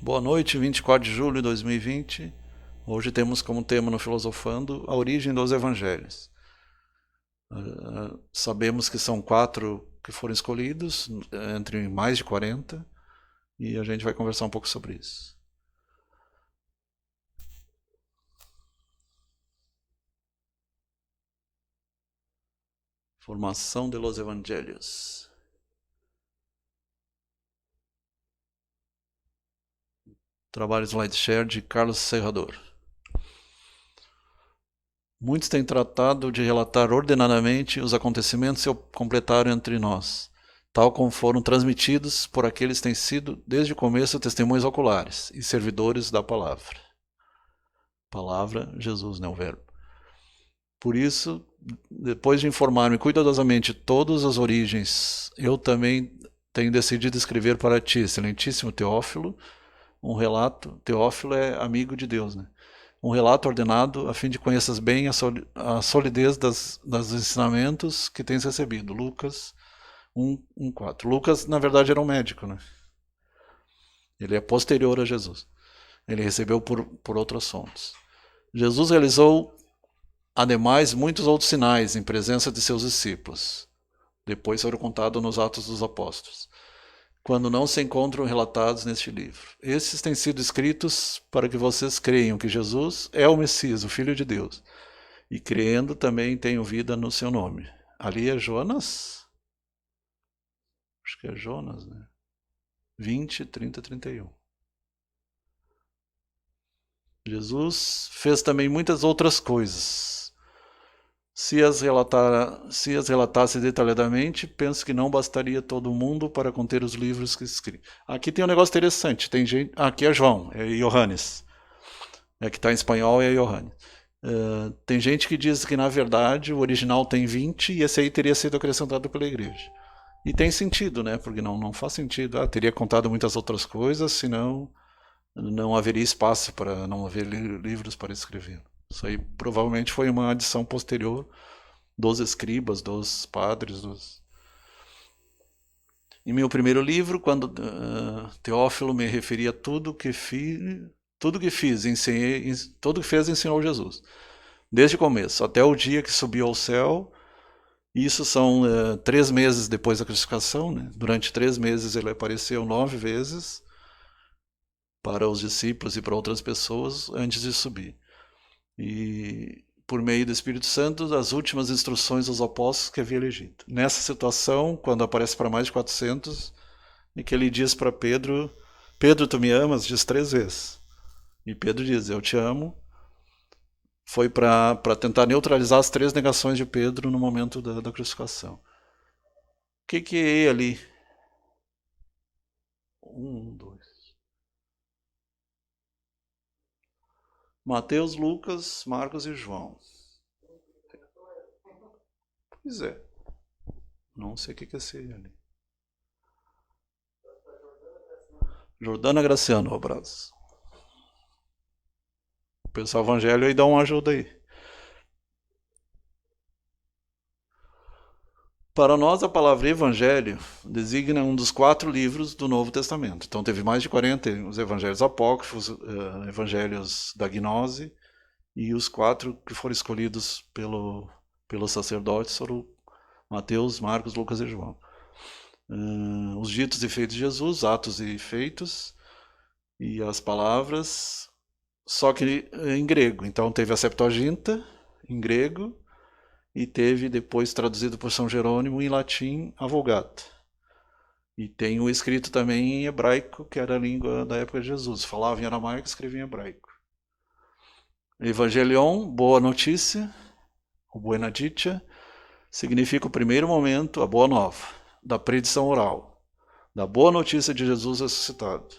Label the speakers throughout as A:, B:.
A: Boa noite, 24 de julho de 2020. Hoje temos como tema no Filosofando a origem dos evangelhos. Sabemos que são 4 que foram escolhidos, entre mais de 40, e a gente vai conversar um pouco sobre isso. Formação de los evangelhos. Trabalho SlideShare de Carlos Serrador. Muitos têm tratado de relatar ordenadamente os acontecimentos que se completaram entre nós, tal como foram transmitidos por aqueles que têm sido, desde o começo, testemunhos oculares e servidores da palavra. Palavra, Jesus, não o verbo. Por isso, depois de informar-me cuidadosamente todas as origens, eu também tenho decidido escrever para ti, excelentíssimo Teófilo, um relato. Teófilo é amigo de Deus, né? Um relato ordenado a fim de conheças bem a solidez dos ensinamentos que tens recebido. Lucas 1:4. Lucas, na verdade, era um médico, né? Ele é posterior a Jesus. Ele recebeu por outras fontes. Jesus realizou, ademais, muitos outros sinais em presença de seus discípulos. Depois foram contados nos Atos dos Apóstolos, quando não se encontram relatados neste livro. Esses têm sido escritos para que vocês creiam que Jesus é o Messias, o Filho de Deus, e crendo também tenham vida no seu nome. Ali é Jonas? Acho que é Jonas, né? 20, 30, 31. Jesus fez também muitas outras coisas. Se as relatasse detalhadamente, penso que não bastaria todo mundo para conter os livros que escrevi. Aqui tem um negócio interessante. Tem gente, aqui é João, é Johannes. É que está em espanhol é Johannes. Tem gente que diz que, na verdade, o original tem 20 e esse aí teria sido acrescentado pela igreja. E tem sentido, né? Porque não faz sentido. Teria contado muitas outras coisas, senão não haveria espaço para não haver livros para escrever. Isso aí provavelmente foi uma adição posterior dos escribas, dos padres. Em meu primeiro livro, quando Teófilo me referia a tudo que fez, ensinou Jesus. Desde o começo, até o dia que subiu ao céu. Isso são 3 meses depois da crucificação, né? Durante 3 meses ele apareceu 9 vezes para os discípulos e para outras pessoas antes de subir. E por meio do Espírito Santo, as últimas instruções dos apóstolos que havia elegido. Nessa situação, quando aparece para mais de 400, e que ele diz para Pedro, Pedro, tu me amas? Diz 3 vezes. E Pedro diz, eu te amo. Foi para tentar neutralizar as 3 negações de Pedro no momento da crucificação. O que é ali? 1, 2. Mateus, Lucas, Marcos e João. Pois é. Não sei o que é esse ali. Jordana Graciano, um abraço. O pessoal evangelho aí dá uma ajuda aí. Para nós, a palavra evangelho designa um dos 4 livros do Novo Testamento. Então, teve mais de 40, os evangelhos apócrifos, evangelhos da gnose, e os 4 que foram escolhidos pelos sacerdotes foram Mateus, Marcos, Lucas e João. Os ditos e feitos de Jesus, atos e feitos, e as palavras, só que em grego. Então, teve a Septuaginta em grego, e teve depois traduzido por São Jerônimo em latim a Vulgata. E tem o escrito também em hebraico, que era a língua da época de Jesus. Falava em aramaico e escrevia em hebraico. Evangelion, boa notícia, o Buena Dicha, significa o primeiro momento, a boa nova, da predição oral, da boa notícia de Jesus ressuscitado.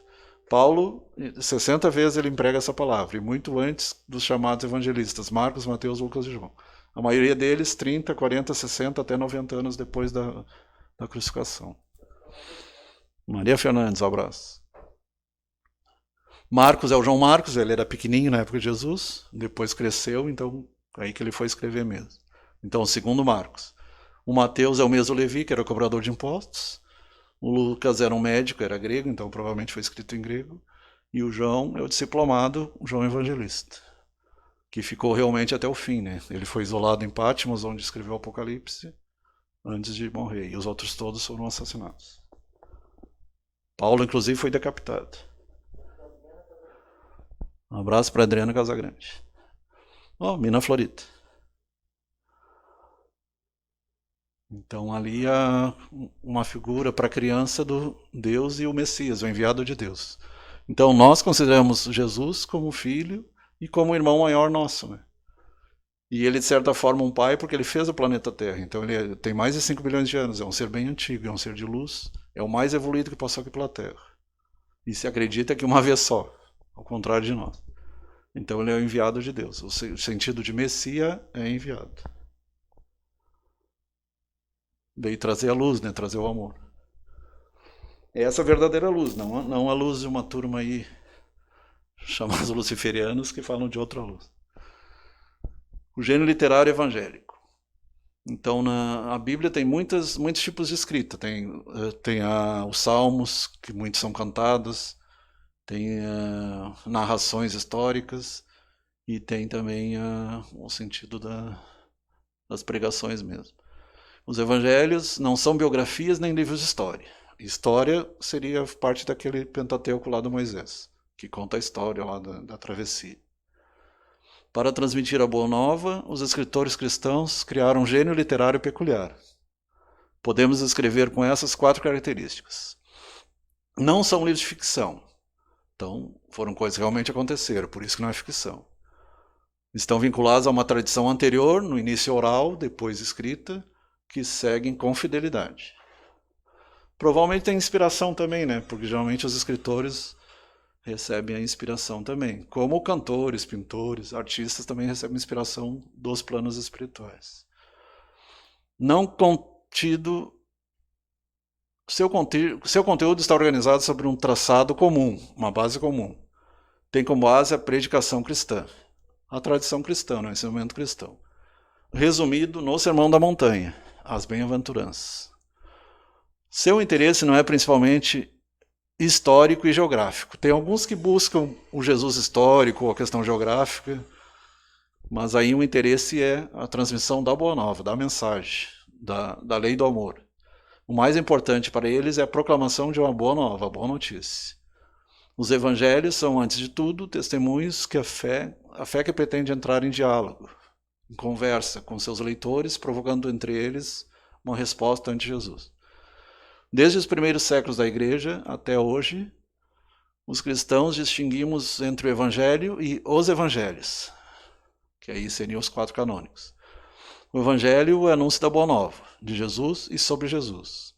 A: Paulo, 60 vezes ele emprega essa palavra, e muito antes dos chamados evangelistas, Marcos, Mateus, Lucas e João. A maioria deles 30, 40, 60, até 90 anos depois da crucificação. Maria Fernandes, um abraço. Marcos é o João Marcos, ele era pequenininho na época de Jesus, depois cresceu, então aí que ele foi escrever mesmo. Então, o segundo Marcos. O Mateus é o mesmo Levi, que era cobrador de impostos. O Lucas era um médico, era grego, então provavelmente foi escrito em grego. E o João é o discípulo amado, o João Evangelista, que ficou realmente até o fim, né? Ele foi isolado em Patmos, onde escreveu o Apocalipse, antes de morrer, e os outros todos foram assassinados. Paulo, inclusive, foi decapitado. Um abraço para Adriana Casagrande. Mina Florita. Então ali há uma figura para a criança do Deus e o Messias, o enviado de Deus. Então nós consideramos Jesus como filho e como irmão maior nosso, né? E ele, de certa forma, um pai, porque ele fez o planeta Terra. Então ele tem mais de 5 bilhões de anos, é um ser bem antigo, é um ser de luz, é o mais evoluído que passou aqui pela Terra. E se acredita que uma vez só, ao contrário de nós. Então ele é o enviado de Deus. O sentido de Messias é enviado. Veio trazer a luz, né? Trazer o amor. É essa a verdadeira luz, não a luz de uma turma aí chamada os luciferianos que falam de outra luz. O gênero literário evangélico. Então a Bíblia tem muitos tipos de escrita. Tem os salmos, que muitos são cantados, tem narrações históricas e tem também o sentido das pregações mesmo. Os evangelhos não são biografias nem livros de história. História seria parte daquele Pentateuco lá do Moisés, que conta a história lá da travessia. Para transmitir a Boa Nova, os escritores cristãos criaram um gênio literário peculiar. Podemos escrever com essas 4 características. Não são livros de ficção. Então, foram coisas que realmente aconteceram, por isso que não é ficção. Estão vinculados a uma tradição anterior, no início oral, depois escrita, que seguem com fidelidade. Provavelmente tem inspiração também, né? Porque geralmente os escritores recebem a inspiração também. Como cantores, pintores, artistas também recebem inspiração dos planos espirituais. Não contido. Seu conteúdo está organizado sobre um traçado comum, uma base comum. Tem como base a predicação cristã, a tradição cristã, o ensinamento cristão. Resumido no Sermão da Montanha, as bem-aventuranças. Seu interesse não é principalmente histórico e geográfico. Tem alguns que buscam o Jesus histórico ou a questão geográfica, mas aí o interesse é a transmissão da Boa Nova, da mensagem, da lei do amor. O mais importante para eles é a proclamação de uma boa nova, a boa notícia. Os evangelhos são, antes de tudo, testemunhos que a fé que pretende entrar em diálogo, em conversa com seus leitores, provocando entre eles uma resposta ante Jesus. Desde os primeiros séculos da Igreja até hoje, os cristãos distinguimos entre o Evangelho e os Evangelhos, que aí seriam os 4 canônicos. O Evangelho é o anúncio da Boa Nova, de Jesus e sobre Jesus.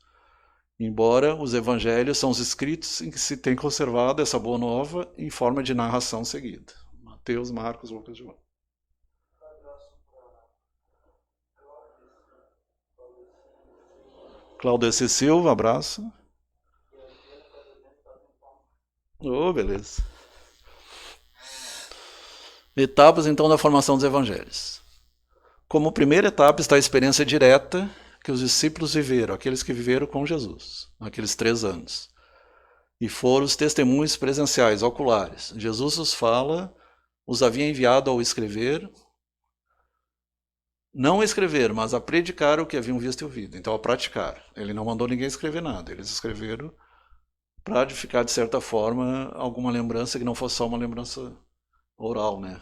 A: Embora os Evangelhos são os escritos em que se tem conservado essa Boa Nova em forma de narração seguida. Mateus, Marcos, Lucas e João. Cláudio C. Silva, abraço. Beleza. Etapas, então, da formação dos evangelhos. Como primeira etapa está a experiência direta que os discípulos viveram, aqueles que viveram com Jesus, naqueles 3 anos. E foram os testemunhos presenciais, oculares. Jesus os fala, os havia enviado ao escrever, não a escrever, mas a predicar o que haviam visto e ouvido. Então, a praticar. Ele não mandou ninguém escrever nada. Eles escreveram para ficar, de certa forma, alguma lembrança que não fosse só uma lembrança oral, né?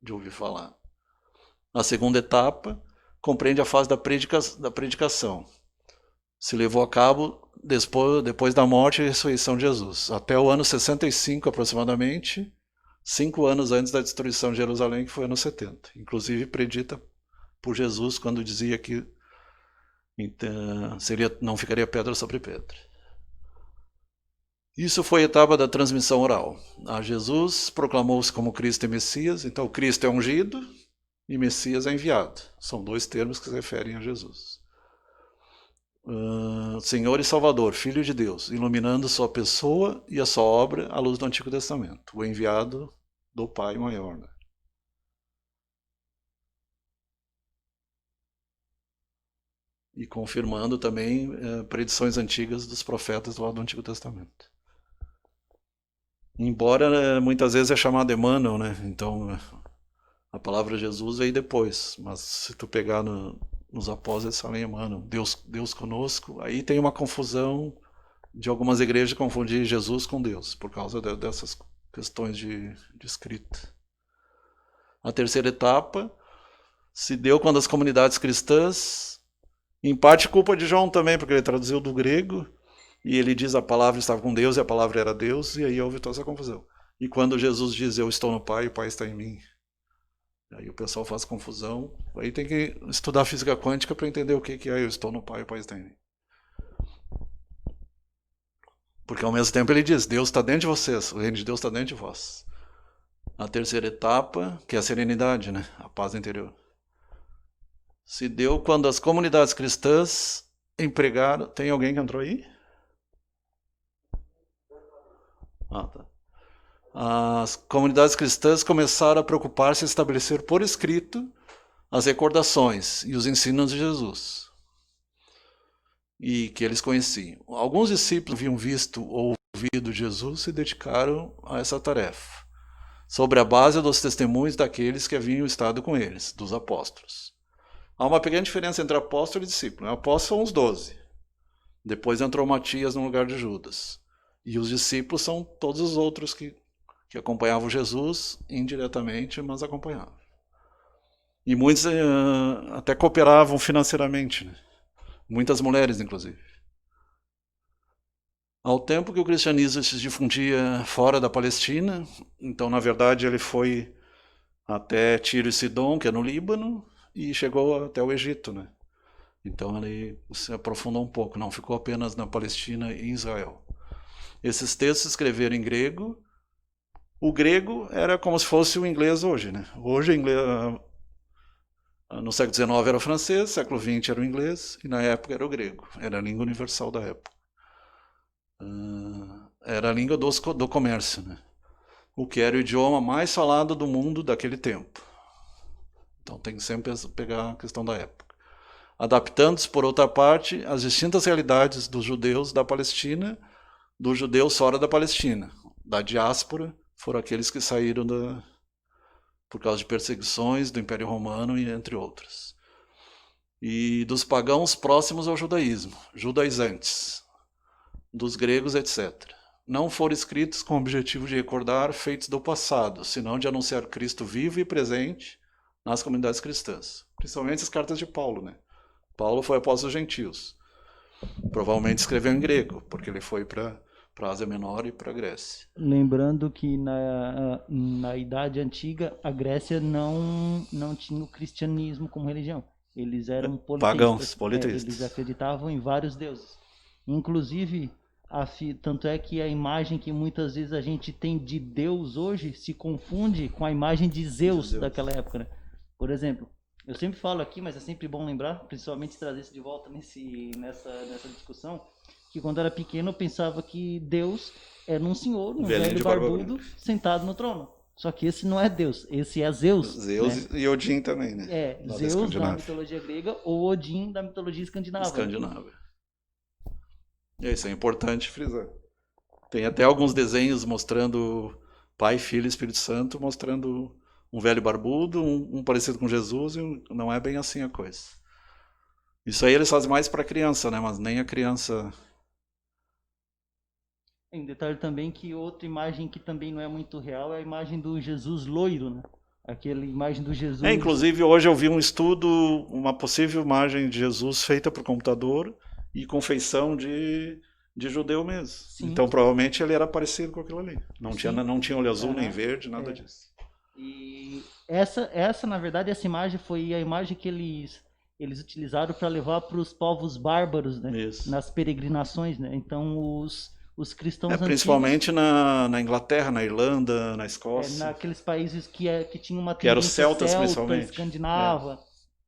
A: De ouvir falar. A segunda etapa compreende a fase da predicação. Se levou a cabo depois da morte e ressurreição de Jesus. Até o ano 65, aproximadamente, 5 anos antes da destruição de Jerusalém, que foi ano 70. Inclusive, predita por Jesus quando dizia que não ficaria pedra sobre pedra. Isso foi a etapa da transmissão oral. A Jesus proclamou-se como Cristo e Messias, então Cristo é ungido e Messias é enviado. São 2 termos que se referem a Jesus. Senhor e Salvador, Filho de Deus, iluminando sua pessoa e a sua obra à luz do Antigo Testamento, o enviado do Pai maior. Né? E confirmando também predições antigas dos profetas lá do Antigo Testamento. Embora muitas vezes é chamado Emmanuel, né? Então a palavra Jesus veio depois. Mas se tu pegar nos apóstolos, eles falam Emmanuel, Deus conosco. Aí tem uma confusão de algumas igrejas confundir Jesus com Deus, por causa dessas questões de escrita. A terceira etapa se deu quando as comunidades cristãs, em parte culpa de João também, porque ele traduziu do grego, e ele diz a palavra estava com Deus e a palavra era Deus, e aí houve toda essa confusão. E quando Jesus diz eu estou no Pai e o Pai está em mim, aí o pessoal faz confusão. Aí tem que estudar física quântica para entender o que é eu estou no Pai e o Pai está em mim. Porque ao mesmo tempo ele diz, Deus está dentro de vocês, o reino de Deus está dentro de vós. A terceira etapa, que é a serenidade, né? A paz interior, se deu quando as comunidades cristãs empregaram... Tem alguém que entrou aí? Tá. As comunidades cristãs começaram a preocupar-se em estabelecer por escrito as recordações e os ensinos de Jesus, e que eles conheciam. Alguns discípulos haviam visto ou ouvido Jesus se dedicaram a essa tarefa, sobre a base dos testemunhos daqueles que haviam estado com eles, dos apóstolos. Há uma pequena diferença entre apóstolo e discípulo. Apóstolos são os 12. Depois entrou Matias no lugar de Judas. E os discípulos são todos os outros que acompanhavam Jesus indiretamente, mas acompanhavam. E muitos até cooperavam financeiramente, né? Muitas mulheres, inclusive. Ao tempo que o cristianismo se difundia fora da Palestina, então, na verdade, ele foi até Tiro e Sidom, que é no Líbano, e chegou até o Egito, né? Então ele se aprofundou um pouco, não ficou apenas na Palestina e em Israel. Esses textos se escreveram em grego. O grego era como se fosse o inglês hoje, né? Hoje, no século XIX era o francês, no século XX era o inglês, e na época era o grego. Era a língua universal da época. Era a língua do comércio, né? O que era o idioma mais falado do mundo daquele tempo. Então tem que sempre pegar a questão da época. Adaptando-se, por outra parte, às distintas realidades dos judeus da Palestina, dos judeus fora da Palestina, da diáspora, foram aqueles que saíram por causa de perseguições do Império Romano e entre outros. E dos pagãos próximos ao judaísmo, judaizantes, dos gregos, etc. Não foram escritos com o objetivo de recordar feitos do passado, senão de anunciar Cristo vivo e presente nas comunidades cristãs. Principalmente as cartas de Paulo, né? Paulo foi apóstolo dos gentios. Provavelmente escreveu em grego, porque ele foi para a Ásia Menor e para a Grécia.
B: Lembrando que na Idade Antiga a Grécia não tinha o cristianismo como religião. Eles eram
A: pagãos,
B: politeístas. Eles acreditavam em vários deuses. Inclusive, tanto é que a imagem que muitas vezes a gente tem de Deus hoje se confunde com a imagem de Zeus daquela época, né? Por exemplo, eu sempre falo aqui, mas é sempre bom lembrar, principalmente trazer isso de volta nessa discussão, que quando eu era pequeno eu pensava que Deus era um senhor, um velho barbudo, sentado no trono. Só que esse não é Deus, esse é Zeus.
A: Zeus, né? E Odin também, né?
B: Zeus da mitologia grega ou Odin da mitologia escandinava.
A: E isso é importante frisar. Tem até alguns desenhos mostrando Pai, Filho e Espírito Santo, mostrando um velho barbudo, um parecido com Jesus, e não é bem assim a coisa. Isso aí eles fazem mais para criança, né? Mas nem a criança...
B: Em detalhe também que outra imagem que também não é muito real é a imagem do Jesus loiro, né? Aquela imagem do Jesus...
A: inclusive hoje eu vi um estudo, uma possível imagem de Jesus feita por computador e com feição de judeu mesmo. Sim. Então provavelmente ele era parecido com aquilo ali. Não tinha olho azul nem verde, nada disso.
B: E essa, na verdade, essa imagem foi a imagem que eles utilizaram para levar para os povos bárbaros, né? Isso. Nas peregrinações, né? Então os cristãos antigos,
A: principalmente na Inglaterra, na Irlanda, na Escócia.
B: Naqueles países que tinham uma
A: tendência celtas, principalmente.
B: Escandinava.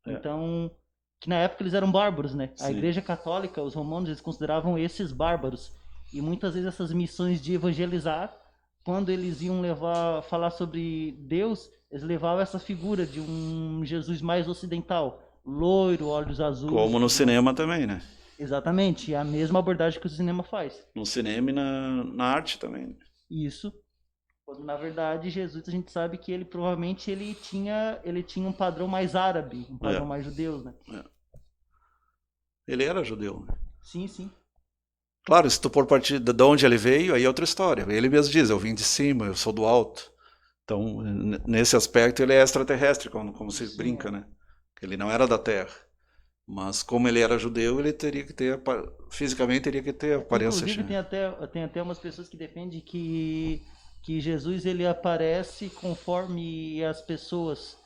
B: Então, que na época eles eram bárbaros, né? Sim. A Igreja Católica, os romanos, eles consideravam esses bárbaros. E muitas vezes essas missões de evangelizar, quando eles iam falar sobre Deus, eles levavam essa figura de um Jesus mais ocidental, loiro, olhos azuis.
A: Como no cinema também, né?
B: Exatamente, é a mesma abordagem que o cinema faz.
A: No cinema e na arte também.
B: Isso. Quando, na verdade, Jesus, a gente sabe que ele provavelmente ele tinha um padrão mais árabe, um padrão mais judeu, né?
A: Ele era judeu.
B: Sim, sim.
A: Claro, se tu for partir de onde ele veio, aí é outra história. Ele mesmo diz, eu vim de cima, eu sou do alto. Então, nesse aspecto, ele é extraterrestre, como se
B: Sim,
A: brinca, né? Ele não era da Terra. Mas como ele era judeu, ele teria que ter, fisicamente teria que ter aparência.
B: Inclusive, tem até umas pessoas que defendem que Jesus ele aparece conforme as pessoas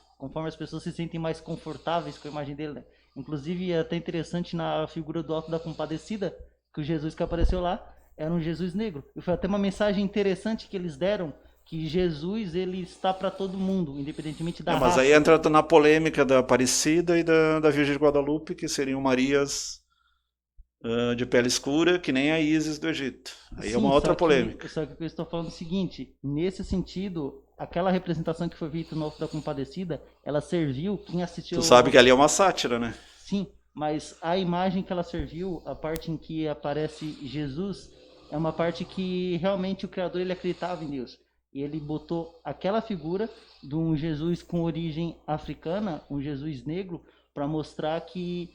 B: se sentem mais confortáveis com a imagem dele, né? Inclusive, é até interessante na figura do Alto da Compadecida, que o Jesus que apareceu lá era um Jesus negro. E foi até uma mensagem interessante que eles deram, que Jesus ele está para todo mundo, independentemente da
A: Mas
B: raça.
A: aí entra na polêmica da Aparecida e da Virgem de Guadalupe, que seriam Marias de pele escura, que nem a Ísis do Egito. Aí é
B: Sim,
A: uma outra polêmica.
B: Só que eu estou falando o seguinte, nesse sentido, aquela representação que foi feita no Alto da Compadecida, ela serviu, quem assistiu...
A: Tu sabe que ali é uma sátira, né?
B: Sim, mas a imagem que ela serviu, a parte em que aparece Jesus, é uma parte que realmente o Criador ele acreditava em Deus. E ele botou aquela figura de um Jesus com origem africana, um Jesus negro, para mostrar que...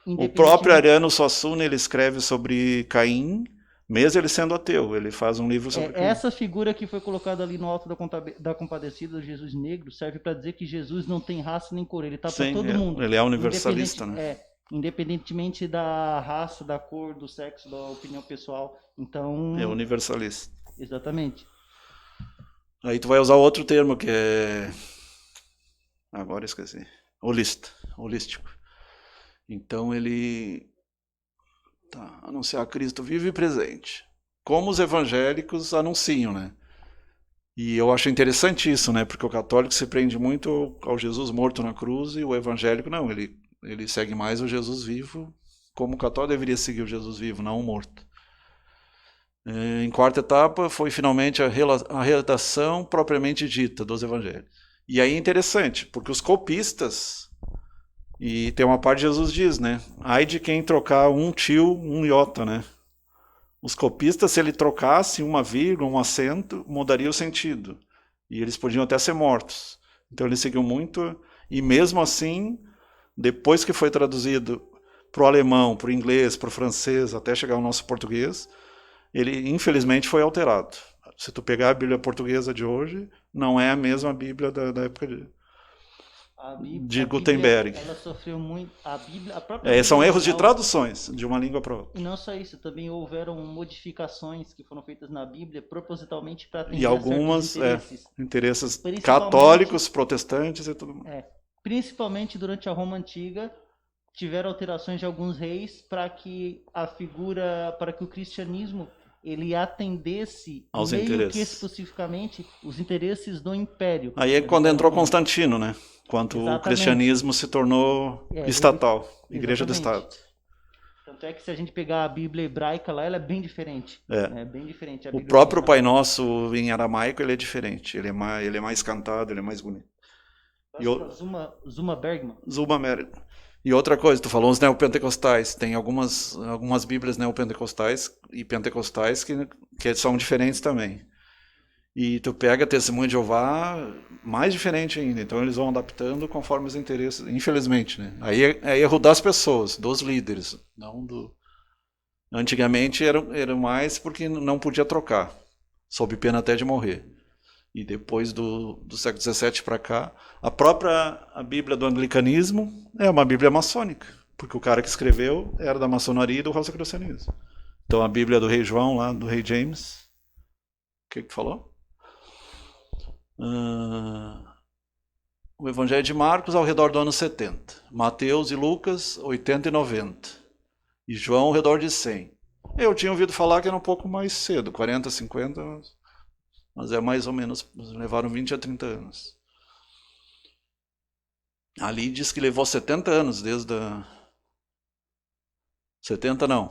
A: O próprio Ariano Suassuna, ele escreve sobre Caim, mesmo ele sendo ateu. Ele faz um livro sobre Caim.
B: Essa figura que foi colocada ali no Alto da Compadecida, do Jesus negro, serve para dizer que Jesus não tem raça nem cor, ele está para todo mundo.
A: Ele é universalista, né?
B: Independentemente da raça, da cor, do sexo, da opinião pessoal. Então...
A: É universalista.
B: Exatamente.
A: Aí tu vai usar outro termo que é... Agora eu esqueci. Holístico. Então ele anunciar Cristo vivo e presente. Como os evangélicos anunciam, né? E eu acho interessante isso, né? Porque o católico se prende muito ao Jesus morto na cruz e o evangélico não. Ele segue mais o Jesus vivo, como o católico deveria seguir o Jesus vivo, não o morto. Em quarta etapa foi finalmente a redação propriamente dita dos evangelhos. E aí é interessante, porque os copistas... E tem uma parte de Jesus diz, né? Ai de quem trocar um tio, um iota, né? Os copistas, se ele trocasse uma vírgula, um acento, mudaria o sentido. E eles podiam até ser mortos. Então eles seguiam muito. E mesmo assim, depois que foi traduzido para o alemão, para o inglês, para o francês, até chegar ao nosso português, ele infelizmente foi alterado. Se tu pegar a Bíblia portuguesa de hoje, não é a mesma Bíblia da época de Gutenberg.
B: Ela sofreu muito. A própria Bíblia
A: são erros de
B: original,
A: traduções de uma língua para outra.
B: E não só isso, também houveram modificações que foram feitas na Bíblia propositalmente para atender
A: E algumas interesses católicos, protestantes e tudo mais.
B: Principalmente durante a Roma Antiga, tiveram alterações de alguns reis para que o cristianismo ele atendesse
A: aos
B: meio
A: interesses.
B: que especificamente os interesses do império.
A: Aí é quando entrou Constantino, né? Quando o cristianismo se tornou estatal, igreja do Estado.
B: Tanto é que se a gente pegar a Bíblia hebraica lá, ela é bem diferente. É bem diferente.
A: O próprio Pai Nosso em aramaico ele é diferente. Ele é mais cantado, ele é mais bonito.
B: Zuma Bergman.
A: E outra coisa, tu falou os neopentecostais. Tem algumas Bíblias neopentecostais e pentecostais que são diferentes também. E tu pega Testemunho de Jeová, mais diferente ainda. Então eles vão adaptando conforme os interesses, infelizmente, né? Aí é erro das pessoas, dos líderes, não do... Antigamente era mais porque não podia trocar, sob pena até de morrer. E depois do século XVII para cá, a Bíblia do anglicanismo é uma Bíblia maçônica, porque o cara que escreveu era da maçonaria e do rosacrucianismo. Então a Bíblia do rei João, lá do rei James, o que falou? O Evangelho de Marcos ao redor do ano 70. Mateus e Lucas, 80 e 90. E João ao redor de 100. Eu tinha ouvido falar que era um pouco mais cedo, 40, 50, mas é mais ou menos, levaram 20 a 30 anos. Ali diz que levou 70 anos desde a... 70 não,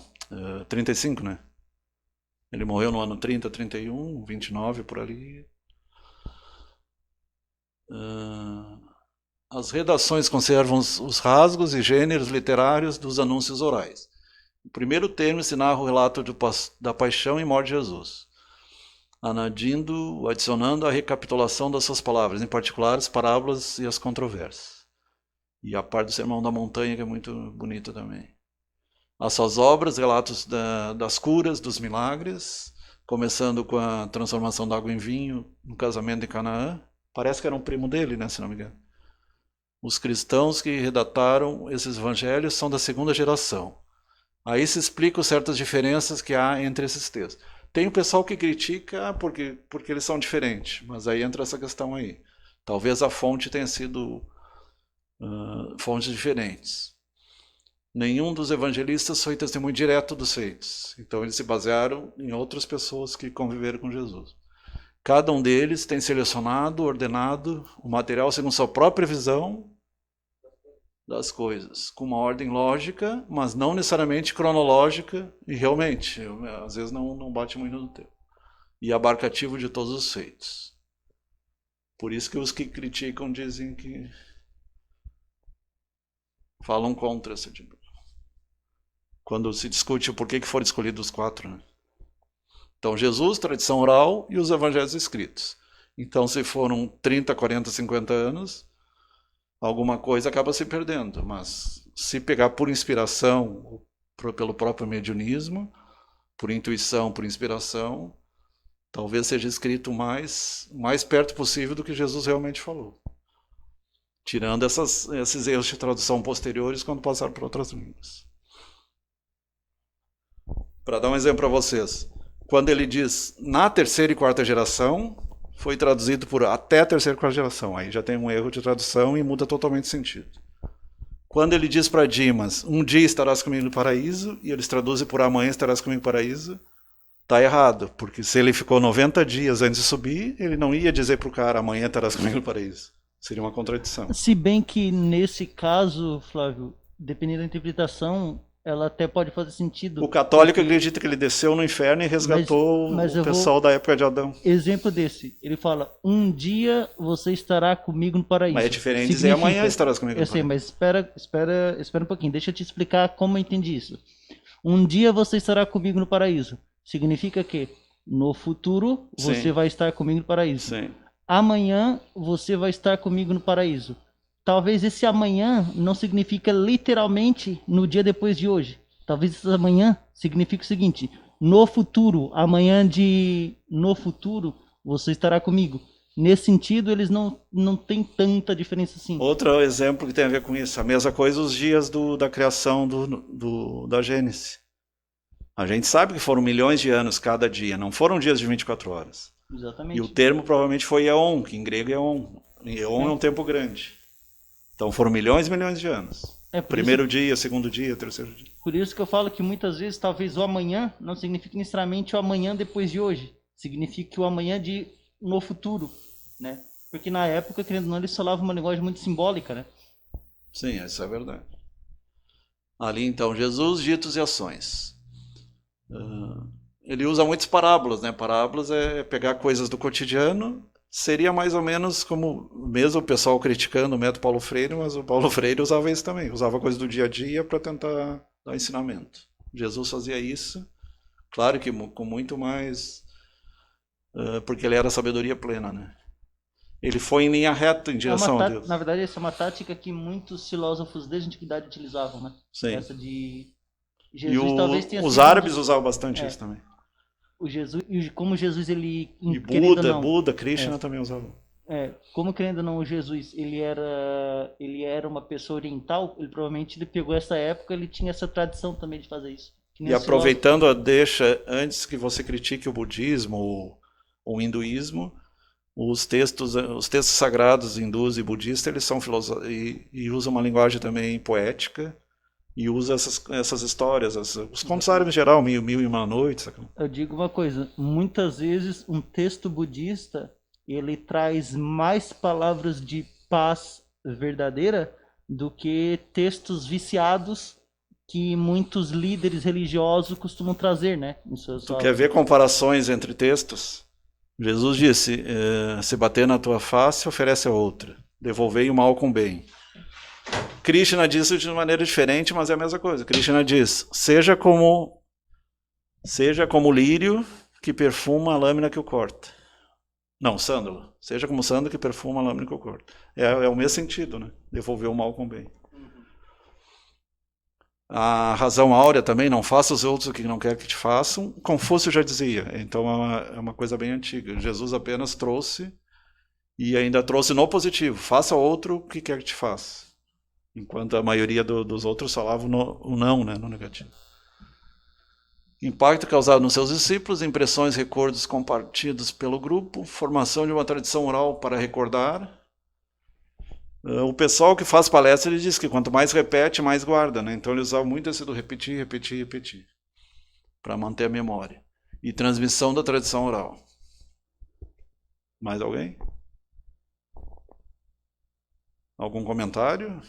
A: 35, né? Ele morreu no ano 30, 31, 29, por ali. As redações conservam os rasgos e gêneros literários dos anúncios orais. No primeiro termo se narra o relato da paixão e morte de Jesus. adicionando a recapitulação das suas palavras, em particular as parábolas e as controvérsias. E a parte do Sermão da Montanha, que é muito bonita também. As suas obras, relatos das curas, dos milagres, começando com a transformação da água em vinho no casamento de Canaã. Parece que era um primo dele, né, se não me engano. Os cristãos que redataram esses evangelhos são da segunda geração. Aí se explicam certas diferenças que há entre esses textos. Tem o pessoal que critica porque eles são diferentes, mas aí entra essa questão aí. Talvez a fonte tenha sido fontes diferentes. Nenhum dos evangelistas foi testemunho direto dos feitos. Então eles se basearam em outras pessoas que conviveram com Jesus. Cada um deles tem selecionado, ordenado o material segundo sua própria visão das coisas, com uma ordem lógica, mas não necessariamente cronológica, e realmente, às vezes não bate muito no tempo. E abarcativo de todos os feitos. Por isso que os que criticam dizem que falam contra essa tipo. Quando se discute por que foram escolhidos os 4, né? Então, Jesus, tradição oral e os evangelhos escritos. Então, se foram 30, 40, 50 anos, alguma coisa acaba se perdendo. Mas se pegar por inspiração, pelo próprio mediunismo, por intuição, por inspiração, talvez seja escrito mais perto possível do que Jesus realmente falou. Tirando esses erros de tradução posteriores quando passaram por outras línguas. Para dar um exemplo para vocês, quando ele diz na terceira e quarta geração, foi traduzido por até a terceira e quarta geração. Aí já tem um erro de tradução e muda totalmente o sentido. Quando ele diz para Dimas, um dia estarás comigo no paraíso, e eles traduzem por amanhã estarás comigo no paraíso, está errado, porque se ele ficou 90 dias antes de subir, ele não ia dizer para o cara, amanhã estarás comigo no paraíso. Seria uma contradição.
B: Se bem que nesse caso, Flávio, dependendo da interpretação, ela até pode fazer sentido.
A: O católico acredita que ele desceu no inferno e resgatou o pessoal da época de Adão.
B: Exemplo desse, ele fala, um dia você estará comigo no paraíso.
A: Mas é diferente dizer amanhã estarás comigo no paraíso.
B: Eu sei, mas espera um pouquinho, deixa eu te explicar como eu entendi isso. Um dia você estará comigo no paraíso. Significa que no futuro você vai estar comigo no paraíso.
A: Sim.
B: Amanhã você vai estar comigo no paraíso. Talvez esse amanhã não significa literalmente no dia depois de hoje. Talvez esse amanhã signifique o seguinte, no futuro, no futuro, você estará comigo. Nesse sentido, eles não têm tanta diferença assim.
A: Outro exemplo que tem a ver com isso, a mesma coisa os dias da criação da Gênesis. A gente sabe que foram milhões de anos cada dia, não foram dias de 24 horas.
B: Exatamente.
A: E o termo provavelmente foi Eon, que em grego é Eon. Eon é um tempo grande. Então foram milhões e milhões de anos. Primeiro dia, segundo dia, terceiro dia.
B: Por isso que eu falo que muitas vezes talvez o amanhã não signifique necessariamente o amanhã depois de hoje. Significa o amanhã no futuro, né? Porque na época, querendo ou não, eles falavam uma linguagem muito simbólica, né?
A: Sim, isso é verdade. Ali então, Jesus, ditos e ações. Ele usa muitas parábolas, né? Parábolas é pegar coisas do cotidiano. Seria mais ou menos como, mesmo o pessoal criticando o método Paulo Freire, mas o Paulo Freire usava isso também, usava coisas do dia a dia para tentar dar ensinamento. Jesus fazia isso, claro que com muito mais, porque ele era sabedoria plena, né? Ele foi em linha reta em direção a Deus.
B: Na verdade, essa é uma tática que muitos filósofos desde a antiguidade utilizavam, né?
A: Sim.
B: Essa de Jesus talvez tenha
A: os árabes usavam bastante isso também.
B: Como Jesus ele
A: e Buda, Krishna também usavam.
B: Como querendo ou não, o Jesus ele era uma pessoa oriental, ele provavelmente pegou essa época, ele tinha essa tradição também de fazer isso.
A: E aproveitando a deixa, antes que você critique o budismo ou o hinduísmo, os textos sagrados hindus e budistas, eles são e usam uma linguagem também poética. E usa essas histórias, os contos árabes em geral, Mil e Uma Noites. Sabe?
B: Eu digo uma coisa, muitas vezes um texto budista, ele traz mais palavras de paz verdadeira do que textos viciados que muitos líderes religiosos costumam trazer, né?
A: Tu quer ver comparações entre textos? Jesus disse, se bater na tua face, oferece a outra. Devolvei o mal com o bem. Krishna diz de maneira diferente, mas é a mesma coisa. Krishna diz, seja como lírio que perfuma a lâmina que o corta. Não, sândalo. Seja como sândalo que perfuma a lâmina que o corta. É o mesmo sentido, né? Devolver o mal com o bem. A razão áurea também, não faça os outros o que não quer que te façam, Confúcio já dizia. Então é uma coisa bem antiga. Jesus apenas trouxe, e ainda trouxe no positivo, faça ao outro o que quer que te faça. Enquanto a maioria dos outros falavam o não, né, no negativo. Impacto causado nos seus discípulos, impressões, recordos compartidos pelo grupo, formação de uma tradição oral para recordar. O pessoal que faz palestra, ele diz que quanto mais repete, mais guarda, né? Então ele usava muito esse do repetir, repetir, repetir, para manter a memória. E transmissão da tradição oral. Mais alguém? Algum comentário?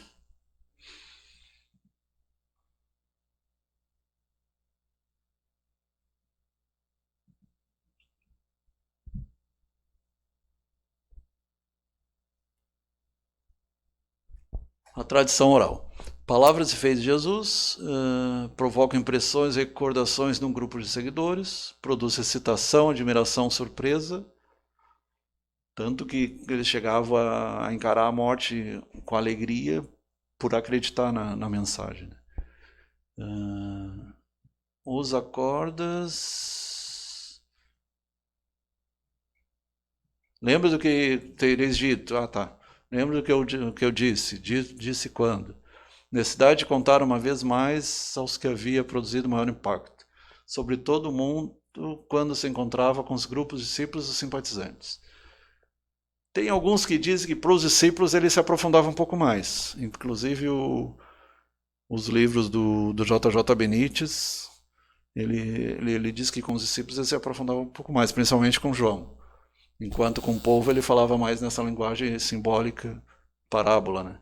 A: A tradição oral. Palavras e feitos de Jesus provocam impressões e recordações num grupo de seguidores, produz excitação, admiração, surpresa, tanto que ele chegava a encarar a morte com alegria por acreditar na mensagem. Os acordas... Lembra do que tereis dito? Ah, tá. Lembra do que eu disse? Disse quando? Necessidade de contar uma vez mais aos que havia produzido maior impacto, sobre todo o mundo quando se encontrava com os grupos de discípulos e simpatizantes. Tem alguns que dizem que para os discípulos ele se aprofundava um pouco mais, inclusive os livros do J.J. Benítez, ele diz que com os discípulos ele se aprofundava um pouco mais, principalmente com João, enquanto com o povo ele falava mais nessa linguagem simbólica, parábola, né?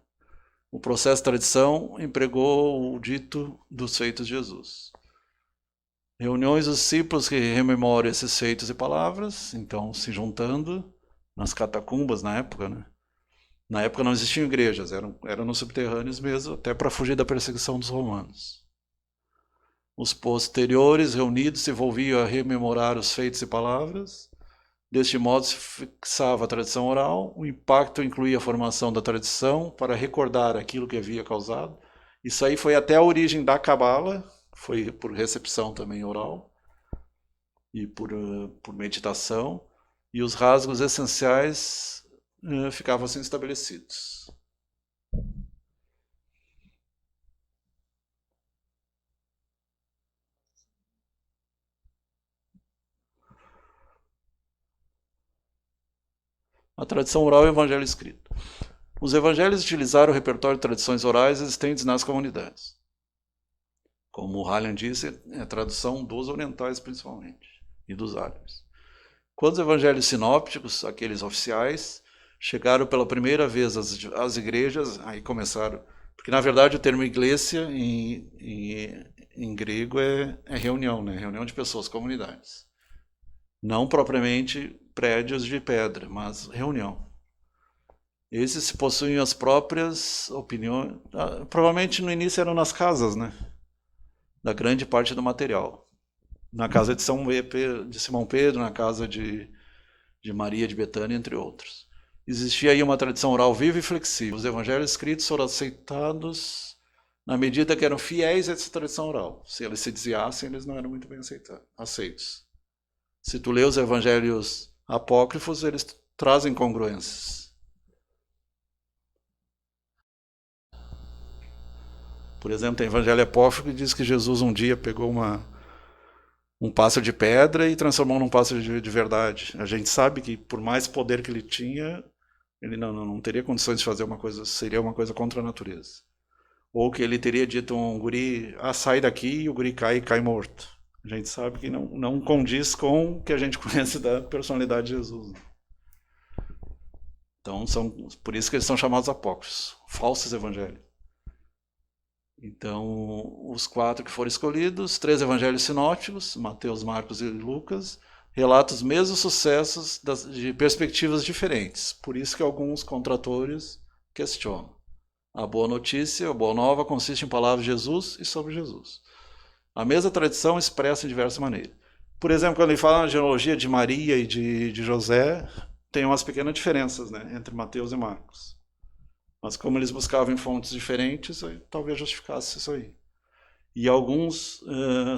A: O processo de tradição empregou o dito dos feitos de Jesus. Reuniões dos discípulos que rememoram esses feitos e palavras, então se juntando nas catacumbas na época, né? Na época não existiam igrejas, eram nos subterrâneos mesmo, até para fugir da perseguição dos romanos. Os posteriores reunidos se envolviam a rememorar os feitos e palavras. Deste modo se fixava a tradição oral, o impacto incluía a formação da tradição para recordar aquilo que havia causado. Isso aí foi até a origem da Cabala, foi por recepção também oral e por meditação, e os rasgos essenciais ficavam assim estabelecidos. A tradição oral e o evangelho escrito. Os evangelhos utilizaram o repertório de tradições orais existentes nas comunidades. Como o Halley disse, é a tradução dos orientais principalmente, e dos árabes. Quando os evangelhos sinópticos, aqueles oficiais, chegaram pela primeira vez às igrejas, aí começaram... Porque, na verdade, o termo igreja em grego é reunião, né? Reunião de pessoas, comunidades. Não propriamente prédios de pedra, mas reunião. Esses se possuem as próprias opiniões. Provavelmente no início eram nas casas, né? Da grande parte do material. Na casa de Simão Pedro, na casa de Maria de Betânia, entre outros. Existia aí uma tradição oral viva e flexível. Os evangelhos escritos foram aceitados na medida que eram fiéis a essa tradição oral. Se eles se desviassem, eles não eram muito bem aceitos. Se tu lê os evangelhos apócrifos, eles trazem congruências. Por exemplo, tem evangelho apócrifo que diz que Jesus um dia pegou um pássaro de pedra e transformou num pássaro de verdade. A gente sabe que por mais poder que ele tinha, ele não teria condições de fazer uma coisa, seria uma coisa contra a natureza. Ou que ele teria dito a um guri, sai daqui, e o guri cai morto. A gente sabe que não condiz com o que a gente conhece da personalidade de Jesus. Então, por isso que eles são chamados apócrifos, falsos evangelhos. Então, os 4 que foram escolhidos, 3 evangelhos sinóticos, Mateus, Marcos e Lucas, relatam os mesmos sucessos de perspectivas diferentes. Por isso que alguns contratores questionam. A boa notícia, a boa nova, consiste em palavras de Jesus e sobre Jesus. A mesma tradição expressa de diversas maneiras. Por exemplo, quando ele fala na genealogia de Maria e de José, tem umas pequenas diferenças, né, entre Mateus e Marcos. Mas como eles buscavam em fontes diferentes, talvez justificasse isso aí. E alguns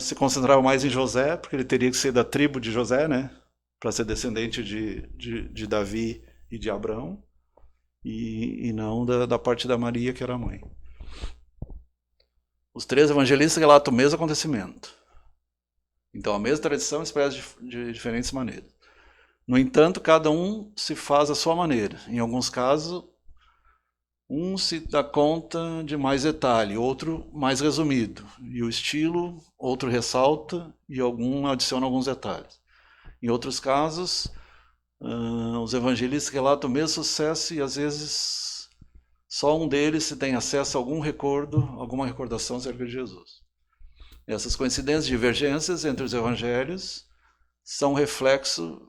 A: se concentravam mais em José, porque ele teria que ser da tribo de José, né, para ser descendente de Davi e de Abraão, e não da parte da Maria, que era a mãe. Os 3 evangelistas relatam o mesmo acontecimento. Então, a mesma tradição expressa de diferentes maneiras. No entanto, cada um se faz à sua maneira. Em alguns casos, um se dá conta de mais detalhe, outro mais resumido. E o estilo, outro ressalta e algum adiciona alguns detalhes. Em outros casos, os evangelistas relatam o mesmo sucesso e às vezes só um deles se tem acesso a algum recordo, alguma recordação acerca de Jesus. Essas coincidências e divergências entre os evangelhos são reflexo,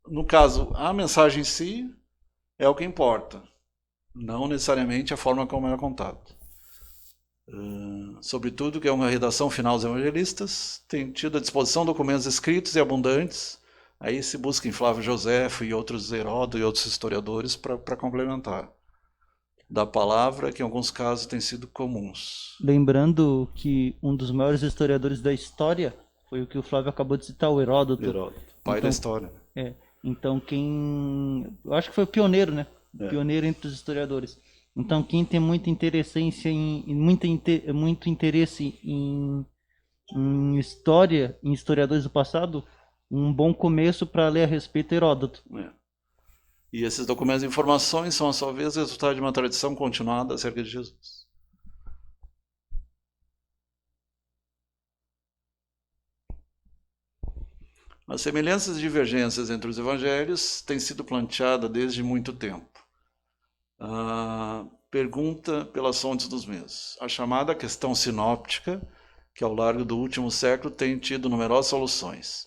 A: no caso, a mensagem em si é o que importa, não necessariamente a forma como ela é contada. Sobretudo que é uma redação final dos evangelistas, tem tido à disposição documentos escritos e abundantes, aí se busca em Flávio Joséfo e outros Heródoto e outros historiadores para complementar. Da palavra, que em alguns casos têm sido comuns.
B: Lembrando que um dos maiores historiadores da história foi o que o Flávio acabou de citar, o Heródoto.
A: Pai da história.
B: Então eu acho que foi o pioneiro, né? Pioneiro entre os historiadores. Então quem tem muito interesse muito interesse em história, em historiadores do passado, um bom começo para ler a respeito é Heródoto.
A: E esses documentos e informações são, a sua vez, resultado de uma tradição continuada acerca de Jesus. As semelhanças e divergências entre os evangelhos têm sido planteadas desde muito tempo. Pergunta pelas fontes dos mesmos. A chamada questão sinóptica, que ao largo do último século tem tido numerosas soluções.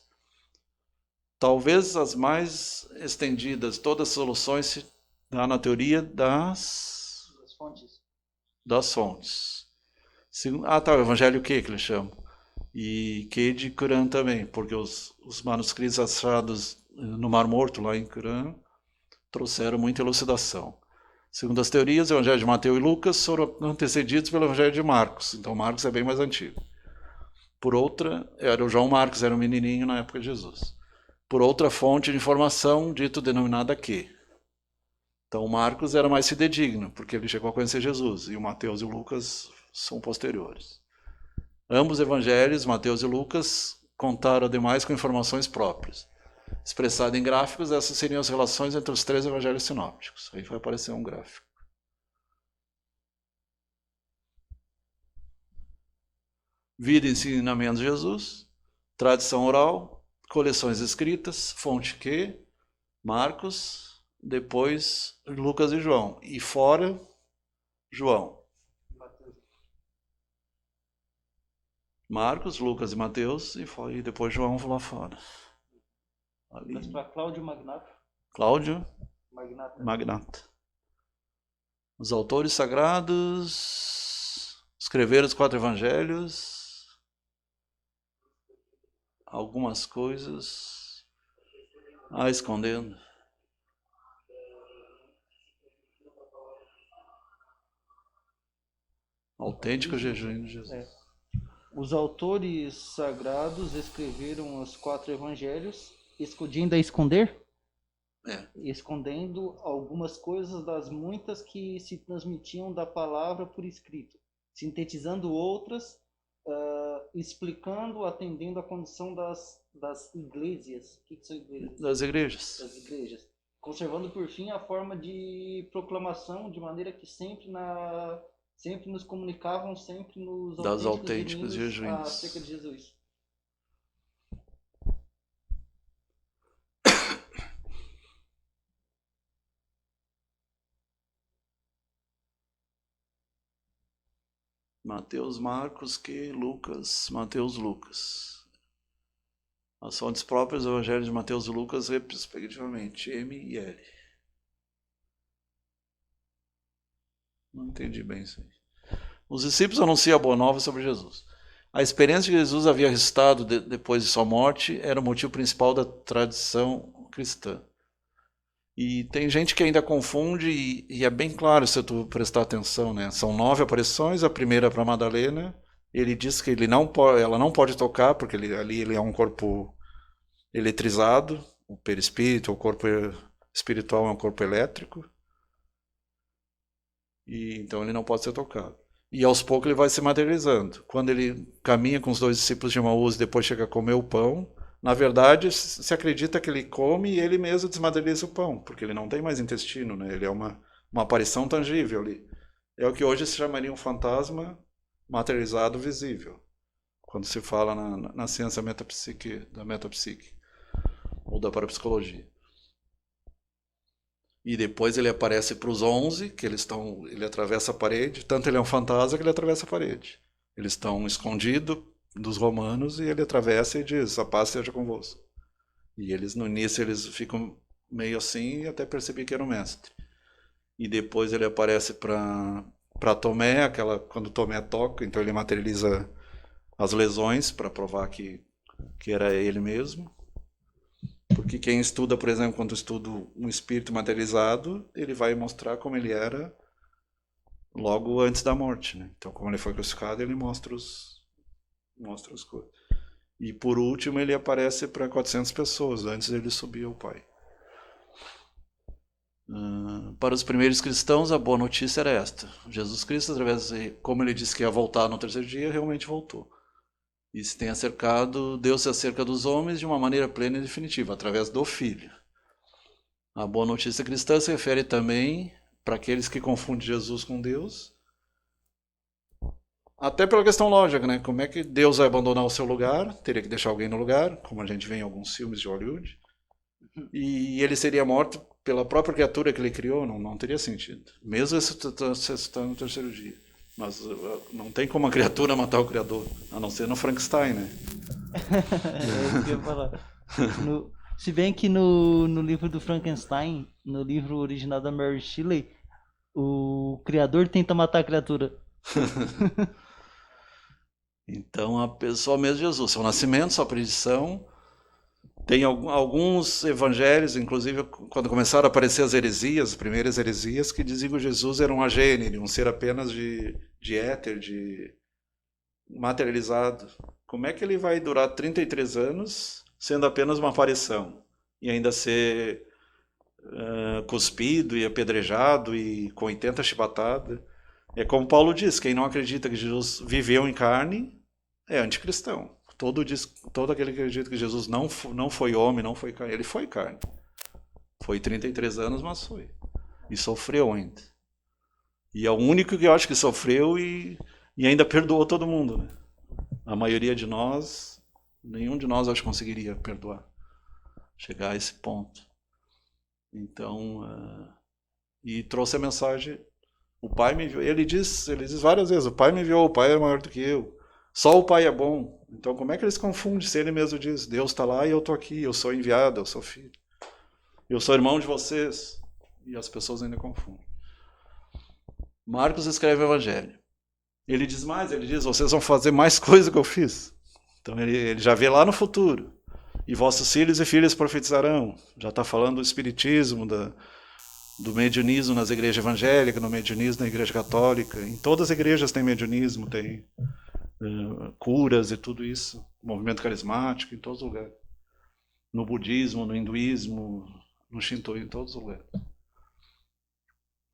A: Talvez as mais estendidas, todas as soluções se dá na teoria das fontes. O evangelho que ele chama? E que de Qurã também, porque os manuscritos achados no Mar Morto, lá em Qurã, trouxeram muita elucidação. Segundo as teorias, o evangelho de Mateus e Lucas foram antecedidos pelo evangelho de Marcos, então Marcos é bem mais antigo. Por outra, era o João Marcos, era um menininho na época de Jesus. Por outra fonte de informação, dito denominada que. Então Marcos era mais fidedigno, porque ele chegou a conhecer Jesus, e o Mateus e o Lucas são posteriores. Ambos evangelhos, Mateus e Lucas, contaram ademais com informações próprias. Expressado em gráficos, essas seriam as relações entre os 3 evangelhos sinópticos. Aí vai aparecer um gráfico. Vida e ensinamento de Jesus, tradição oral, coleções escritas, fonte Q, Marcos, depois Lucas e João. E fora, João. Marcos, Lucas e Mateus, e depois João lá fora.
B: Mas para Cláudio Magnato.
A: Cláudio Magnata. Os autores sagrados escreveram os 4 evangelhos. Algumas coisas escondendo. Autêntico jejum de Jesus.
B: Os autores sagrados escreveram os 4 evangelhos, escondendo a esconder? Escondendo algumas coisas das muitas que se transmitiam da palavra por escrito, sintetizando outras, explicando, atendendo à condição das igrejas. O que são igrejas?
A: Das igrejas.
B: Das igrejas. Conservando, por fim, a forma de proclamação, de maneira que sempre nos comunicavam, sempre nos
A: das autênticos jejuínos
B: acerca de Jesus.
A: Mateus, Marcos, que Lucas, Mateus, Lucas. As fontes próprias do Evangelho de Mateus e Lucas, respectivamente, M e L. Não entendi bem isso aí. Os discípulos anunciam a boa nova sobre Jesus. A experiência que Jesus havia ressuscitado depois de sua morte era o motivo principal da tradição cristã. E tem gente que ainda confunde, e é bem claro se tu prestar atenção, né? São 9 aparições, a primeira para Madalena. Ele diz que ela não pode tocar, porque ali ele é um corpo eletrizado, o perispírito, o corpo espiritual é um corpo elétrico. E então ele não pode ser tocado. E aos poucos ele vai se materializando. Quando ele caminha com os 2 discípulos de Emaús e depois chega a comer o pão, na verdade se acredita que ele come e ele mesmo desmaterializa o pão, porque ele não tem mais intestino, né? Ele é uma aparição tangível ali. É o que hoje se chamaria um fantasma materializado visível, quando se fala na ciência da metapsique ou da parapsicologia. E depois ele aparece para os 11, que ele atravessa a parede, tanto ele é um fantasma que ele atravessa a parede. Eles estão escondidos dos romanos e ele atravessa e diz: a paz seja convosco. E eles no início eles ficam meio assim e até percebi que era o mestre. E depois ele aparece para Tomé, quando Tomé toca, então ele materializa as lesões para provar que era ele mesmo. Porque quem estuda, por exemplo, quando estuda um espírito materializado, ele vai mostrar como ele era logo antes da morte, né? Então, como ele foi crucificado, ele mostra as coisas. E por último, ele aparece para 400 pessoas, antes dele subir ao Pai. Para os primeiros cristãos, a boa notícia era esta: Jesus Cristo, como ele disse que ia voltar no terceiro dia, realmente voltou. E se tem acercado, Deus se acerca dos homens de uma maneira plena e definitiva, através do Filho. A boa notícia cristã se refere também para aqueles que confundem Jesus com Deus, até pela questão lógica, né? Como é que Deus vai abandonar o seu lugar? Teria que deixar alguém no lugar, como a gente vê em alguns filmes de Hollywood. E ele seria morto pela própria criatura que ele criou, não teria sentido. Mesmo ressuscitando no terceiro dia. Mas não tem como a criatura matar o Criador, a não ser no Frankenstein, né?
B: É isso que eu ia falar. Se bem que no livro do Frankenstein, no livro original da Mary Shelley, o criador tenta matar a criatura.
A: Então a pessoa mesmo de Jesus, seu nascimento, sua predição. Tem alguns evangelhos, inclusive quando começaram a aparecer as primeiras heresias, que diziam que Jesus era um agênere, um ser apenas de éter, de materializado. Como é que ele vai durar 33 anos sendo apenas uma aparição? E ainda ser cuspido e apedrejado e com 80 chibatadas? É como Paulo diz, quem não acredita que Jesus viveu em carne é anticristão. Todo aquele que acredita que Jesus não foi homem, não foi carne, ele foi carne. Foi 33 anos, mas foi. E sofreu ainda. E é o único que eu acho que sofreu e ainda perdoou todo mundo, né? A maioria de nós, nenhum de nós acho que conseguiria perdoar. Chegar a esse ponto. Então, e trouxe a mensagem. O Pai me enviou. Ele diz várias vezes: o Pai me enviou, o Pai é maior do que eu. Só o Pai é bom. Então, como é que eles confundem se ele mesmo diz: Deus está lá e eu estou aqui, eu sou enviado, eu sou filho, eu sou irmão de vocês? E as pessoas ainda confundem. Marcos escreve o Evangelho. Ele diz mais: vocês vão fazer mais coisa que eu fiz. Então, ele já vê lá no futuro. E vossos filhos e filhas profetizarão. Já está falando do espiritismo, do mediunismo nas igrejas evangélicas, no mediunismo na igreja católica. Em todas as igrejas tem mediunismo, tem curas e tudo isso, movimento carismático em todos os lugares, no budismo, no hinduísmo, no shintoísmo, em todos os lugares.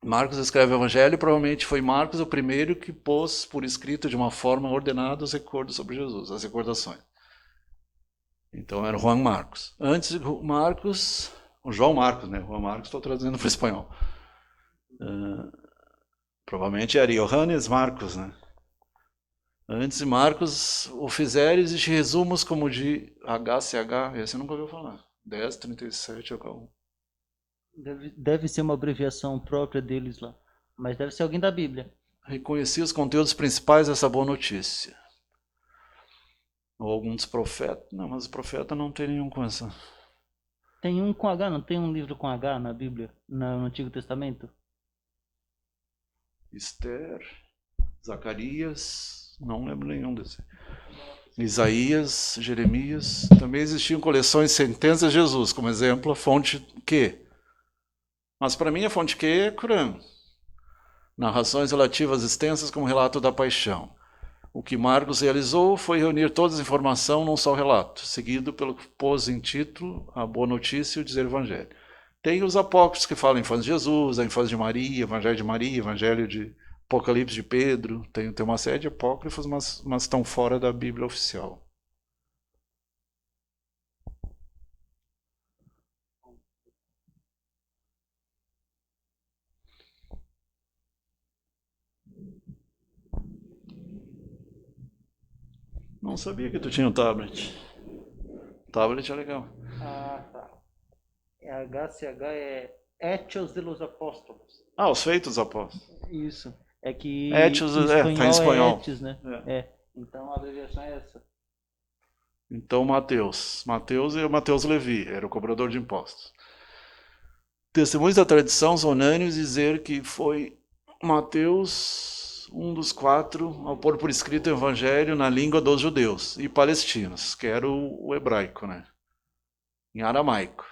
A: Marcos escreve o Evangelho e provavelmente foi Marcos o primeiro que pôs por escrito de uma forma ordenada os recordos sobre Jesus, as recordações. Então era Juan Marcos. Antes de Marcos, o João Marcos, né? Juan Marcos estou traduzindo para o espanhol. Provavelmente era Johannes Marcos, né? Antes de Marcos, o fizeram existem resumos como de HCH, esse eu nunca ouviu falar. 1037 H1.
B: Deve ser uma abreviação própria deles lá, mas deve ser alguém da Bíblia.
A: Reconheci os conteúdos principais dessa boa notícia. Ou algum dos profetas. Não, mas o profeta não tem nenhum com essa.
B: Tem um com H, não tem um livro com H na Bíblia, no Antigo Testamento?
A: Esther, Zacarias, não lembro nenhum desse. Isaías, Jeremias. Também existiam coleções Sentenças de Jesus, como exemplo, a fonte Q. Mas para mim a fonte Q é Corão. Narrações relativas extensas como relato da paixão. O que Marcos realizou foi reunir todas as informações num só relato, seguido pelo que pôs em título a Boa Notícia e o Dizer Evangelho. Tem os apócrifos que falam a infância de Jesus, a infância de Maria, Evangelho de Maria, Evangelho de Apocalipse de Pedro. Tem uma série de apócrifos, mas estão fora da Bíblia oficial. Não sabia que tu tinha um tablet. Tablet é legal.
B: Ah, tá. HCH é Hechos de los Apóstolos.
A: Ah, os Feitos dos Apóstolos.
B: Isso. É que
A: Hechos,
B: em espanhol
A: tá em espanhol.
B: é Hechos, né? É. Então a abreviação é essa.
A: Então, Mateus. Mateus e o Mateus Levi, era o cobrador de impostos. Testemunhos da tradição são unânimes dizer que foi Mateus um dos 4 ao pôr por escrito o evangelho na língua dos judeus e palestinos, que era o hebraico, né? Em aramaico.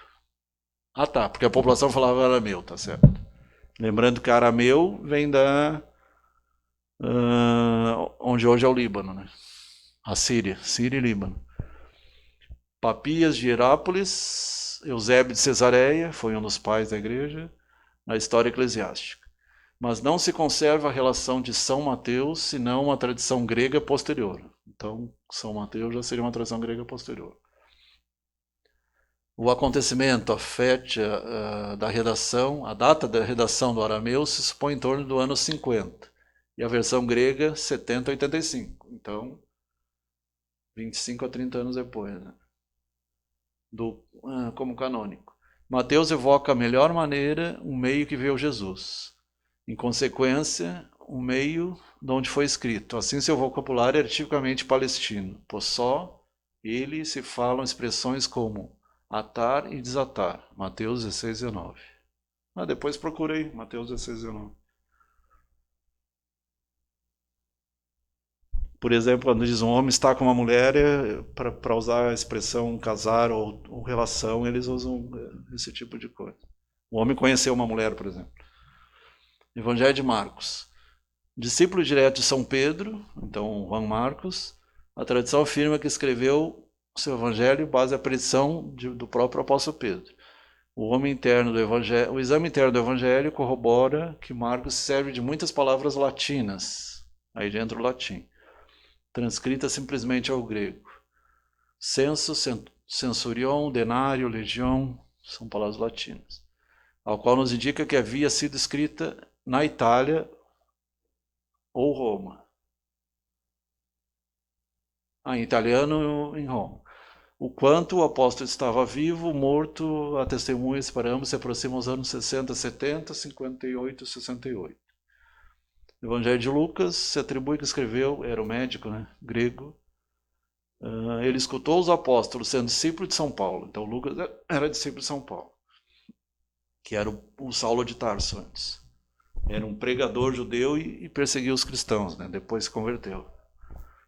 A: Ah, tá, porque a população falava arameu, tá certo. Lembrando que arameu vem da onde hoje é o Líbano, né? A Síria e Líbano. Papias de Herápolis, Eusébio de Cesareia, foi um dos pais da igreja, na história eclesiástica. Mas não se conserva a relação de São Mateus, senão uma tradição grega posterior. Então, São Mateus já seria uma tradição grega posterior. O acontecimento, a fecha da redação, a data da redação do arameu se supõe em torno do ano 50. E a versão grega, 70 a 85. Então, 25 a 30 anos depois, né? Como canônico. Mateus evoca a melhor maneira um meio que veio Jesus. Em consequência, um meio de onde foi escrito. Assim, seu vocabulário é tipicamente palestino, pois só ele se falam expressões como atar e desatar. Mateus 16, 19. Depois procurei Mateus 16, 19. Por exemplo, quando diz um homem está com uma mulher, para usar a expressão casar ou relação, eles usam esse tipo de coisa. O homem conheceu uma mulher, por exemplo. Evangelho de Marcos. Discípulo direto de São Pedro, então Juan Marcos, a tradição afirma que escreveu seu evangelho base a predição do próprio apóstolo Pedro. O exame interno do evangelho corrobora que Marcos serve de muitas palavras latinas, aí dentro do latim, transcritas simplesmente ao grego. Censo, censurion, denário, legião, são palavras latinas, ao qual nos indica que havia sido escrita na Itália ou Roma. Em italiano, em Roma. O quanto o apóstolo estava vivo, morto, a testemunhas para ambos se aproximam dos anos 60, 70, 58, 68. O Evangelho de Lucas se atribui que escreveu, era o médico, né, grego. Ele escutou os apóstolos sendo discípulo de São Paulo. Então Lucas era discípulo de São Paulo, que era o Saulo de Tarso antes. Era um pregador judeu e perseguiu os cristãos, né, depois se converteu.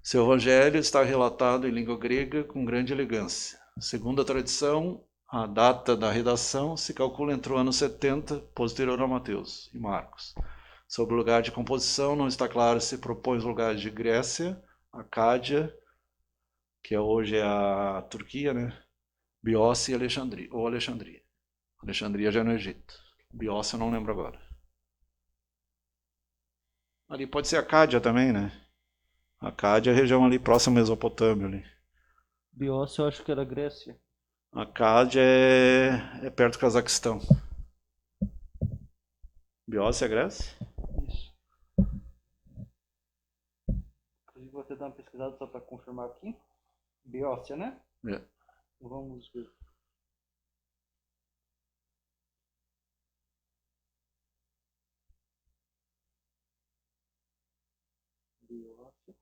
A: Seu evangelho está relatado em língua grega com grande elegância. Segundo a tradição, a data da redação se calcula entre o ano 70, posterior a Mateus e Marcos. Sobre o lugar de composição, não está claro se propõe os lugares de Grécia, Acádia, que hoje é a Turquia, né? Biócia e Alexandria, ou Alexandria. Alexandria já é no Egito. Biócia eu não lembro agora. Ali pode ser Acádia também, né? Acádia é a região ali próxima à Mesopotâmia. Ali.
B: Biócia eu acho que era Grécia.
A: Acádia é perto do Cazaquistão. Biócia é Grécia?
B: Isso. Inclusive vou até dar uma pesquisada só para confirmar aqui. Biócia, né?
A: É.
B: Vamos ver. Biócia.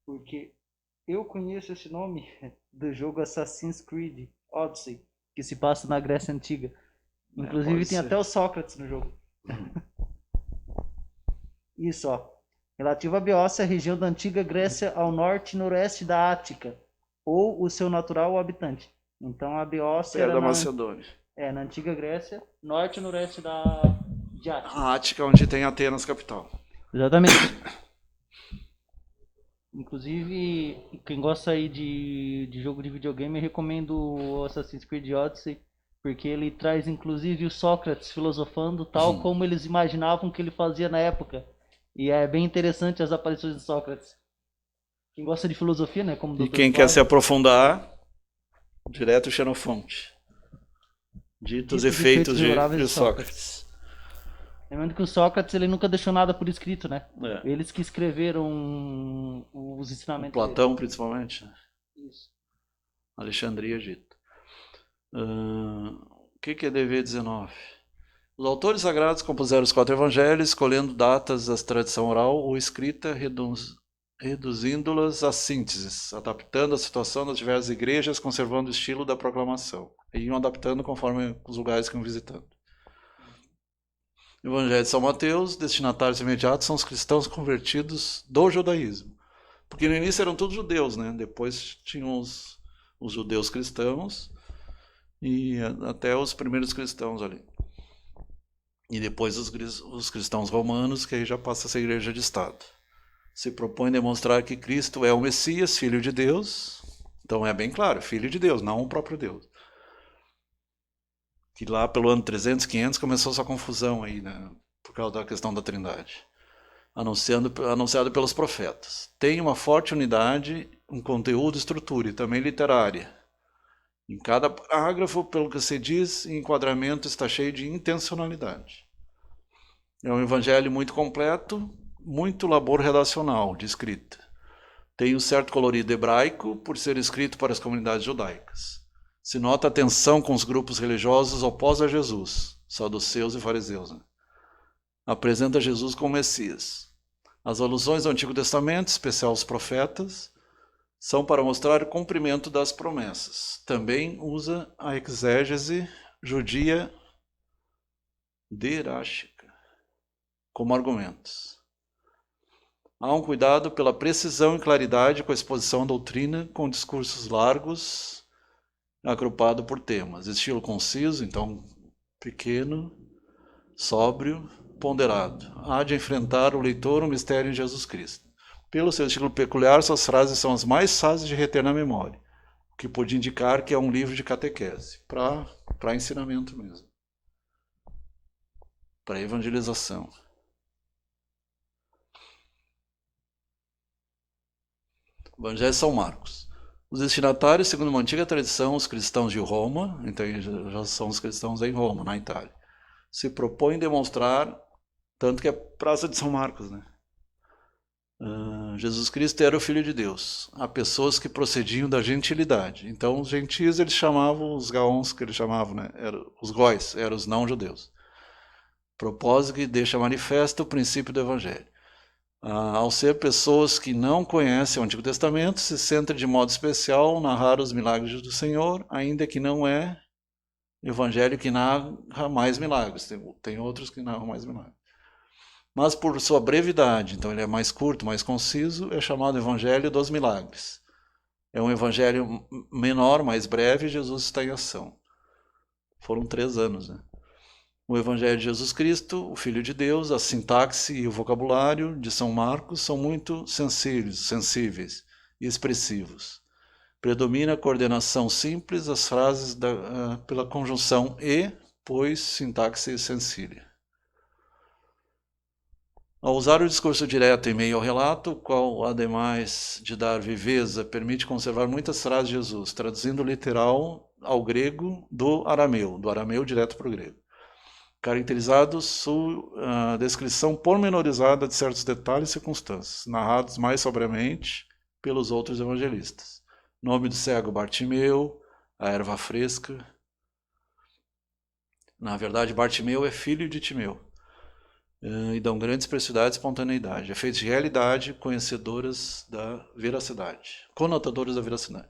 B: Porque eu conheço esse nome do jogo Assassin's Creed Odyssey, que se passa na Grécia Antiga. Inclusive tem até o Sócrates no jogo. Isso, ó. Relativo a Beócia, região da antiga Grécia ao norte e noroeste da Ática, ou o seu natural habitante. Então a Beócia
A: Perto
B: era
A: da Macedônia.
B: na antiga Grécia, norte e noroeste de Ática.
A: A Ática, onde tem Atenas capital.
B: Exatamente. Inclusive, quem gosta aí de jogo de videogame, eu recomendo o Assassin's Creed Odyssey, porque ele traz inclusive o Sócrates filosofando tal como eles imaginavam que ele fazia na época. E é bem interessante as aparições de Sócrates. Quem gosta de filosofia, né, como o
A: E
B: Dr.
A: quem quer se aprofundar, direto Xenofonte. Ditos e feitos de Sócrates.
B: Lembrando que o Sócrates ele nunca deixou nada por escrito, né?
A: É.
B: Eles que escreveram os ensinamentos
A: Platão,
B: dele.
A: principalmente.
B: Isso.
A: Alexandria, Egito. O que é DV 19? Os autores sagrados compuseram os 4 evangelhos, escolhendo datas da tradição oral ou escrita, reduzindo-las a sínteses, adaptando a situação das diversas igrejas, conservando o estilo da proclamação. E iam adaptando conforme os lugares que iam visitando. O Evangelho de São Mateus, destinatários imediatos são os cristãos convertidos do judaísmo. Porque no início eram todos judeus, né? Depois tinham os judeus cristãos e até os primeiros cristãos ali. E depois os cristãos romanos, que aí já passa a ser igreja de Estado. Se propõe demonstrar que Cristo é o Messias, Filho de Deus. Então é bem claro, Filho de Deus, não o próprio Deus. Que lá pelo ano 300, 500 começou essa confusão aí, né? Por causa da questão da Trindade. Anunciado pelos profetas. Tem uma forte unidade, um conteúdo, estrutura e também literária. Em cada parágrafo, pelo que se diz, enquadramento está cheio de intencionalidade. É um evangelho muito completo, muito labor redacional de escrita. Tem um certo colorido hebraico por ser escrito para as comunidades judaicas. Se nota a tensão com os grupos religiosos opostos a Jesus, saduceus e fariseus. Né? Apresenta Jesus como Messias. As alusões ao Antigo Testamento, especial os profetas, são para mostrar o cumprimento das promessas. Também usa a exégese judia deráshica como argumentos. Há um cuidado pela precisão e claridade com a exposição da doutrina, com discursos largos, agrupado por temas. Estilo conciso, então pequeno, sóbrio, ponderado. Há de enfrentar o leitor o mistério em Jesus Cristo. Pelo seu estilo peculiar, suas frases são as mais fáceis de reter na memória, o que pode indicar que é um livro de catequese, para ensinamento mesmo, para evangelização. Evangelho de São Marcos. Os destinatários, segundo uma antiga tradição, os cristãos de Roma, então já são os cristãos em Roma, na Itália, se propõem demonstrar, tanto que é Praça de São Marcos, né? Jesus Cristo era o Filho de Deus. Há pessoas que procediam da gentilidade. Então, os gentios, eles chamavam os gaons, que eles chamavam, né? Os góis, eram os não-judeus. Propósito que deixa manifesto o princípio do Evangelho. Ao ser pessoas que não conhecem o Antigo Testamento, se centra de modo especial narrar os milagres do Senhor, ainda que não é Evangelho que narra mais milagres. Tem outros que narram mais milagres. Mas por sua brevidade, então ele é mais curto, mais conciso, é chamado Evangelho dos Milagres. É um evangelho menor, mais breve, e Jesus está em ação. Foram 3 anos, né? O Evangelho de Jesus Cristo, o Filho de Deus, a sintaxe e o vocabulário de São Marcos são muito sensíveis e expressivos. Predomina a coordenação simples, as frases pela conjunção e, pois, sintaxe sensília. Ao usar o discurso direto em meio ao relato, o qual, ademais de dar viveza, permite conservar muitas frases de Jesus, traduzindo literal ao grego do arameu direto para o grego. Caracterizado sua descrição pormenorizada de certos detalhes e circunstâncias, narrados mais sobriamente pelos outros evangelistas. Nome do cego Bartimeu, a erva fresca. Na verdade, Bartimeu é filho de Timeu. E dão grande expressividade e espontaneidade. Efeitos de realidade, conhecedoras da veracidade, conotadoras da veracidade.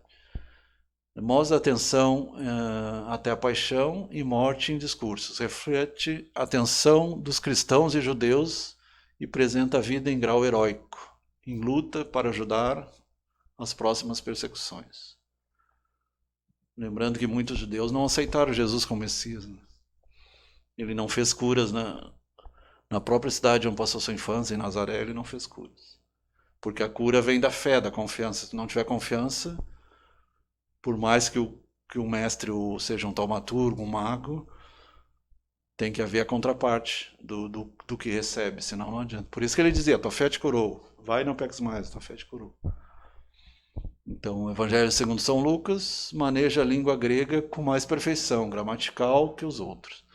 A: Mostra atenção até a paixão e morte em discursos. Reflete a atenção dos cristãos e judeus e apresenta a vida em grau heróico, em luta para ajudar as próximas persecuções. Lembrando que muitos judeus não aceitaram Jesus como Messias, né? Ele não fez curas na própria cidade onde passou sua infância, em Nazaré, ele não fez curas. Porque a cura vem da fé, da confiança. Se não tiver confiança, por mais que o mestre seja um taumaturgo, um mago, tem que haver a contraparte do que recebe, senão não adianta. Por isso que ele dizia, tua fé te curou, vai e não peques mais, tua fé te curou. Então, o Evangelho segundo São Lucas maneja a língua grega com mais perfeição gramatical que os outros,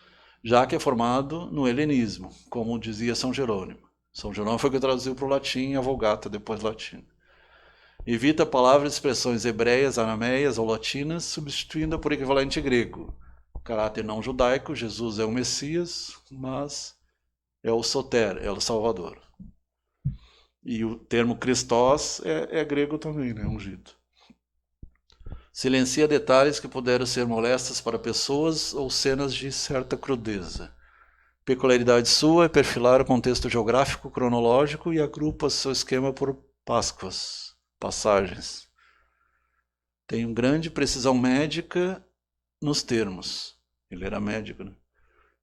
A: já que é formado no helenismo, como dizia São Jerônimo. São Jerônimo foi que traduziu para o latim a Vulgata, depois do latim. Evita palavras e expressões hebreias, arameias ou latinas, substituindo por equivalente grego. Caráter não judaico, Jesus é o Messias, mas é o Soter, é o Salvador. E o termo Christos é grego também, né? Ungido. Silencia detalhes que puderam ser molestos para pessoas ou cenas de certa crudeza. Peculiaridade sua é perfilar o contexto geográfico cronológico e agrupa seu esquema por Páscoas, passagens. Tem grande precisão médica nos termos. Ele era médico, né?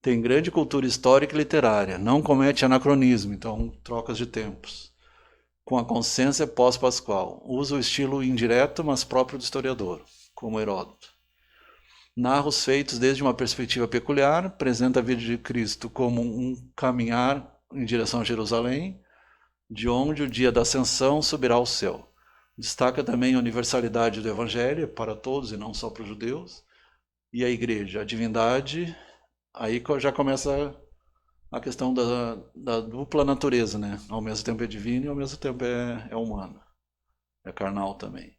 A: Tem grande cultura histórica e literária. Não comete anacronismo, então trocas de tempos. Com a consciência pós-pascual. Usa o estilo indireto, mas próprio do historiador, como Heródoto. Narra os feitos desde uma perspectiva peculiar, apresenta a vida de Cristo como um caminhar em direção a Jerusalém, de onde o dia da ascensão subirá ao céu. Destaca também a universalidade do Evangelho para todos e não só para os judeus. E a igreja, a divindade, aí já começa a questão da dupla natureza, né? Ao mesmo tempo é divino e ao mesmo tempo é humano. É carnal também.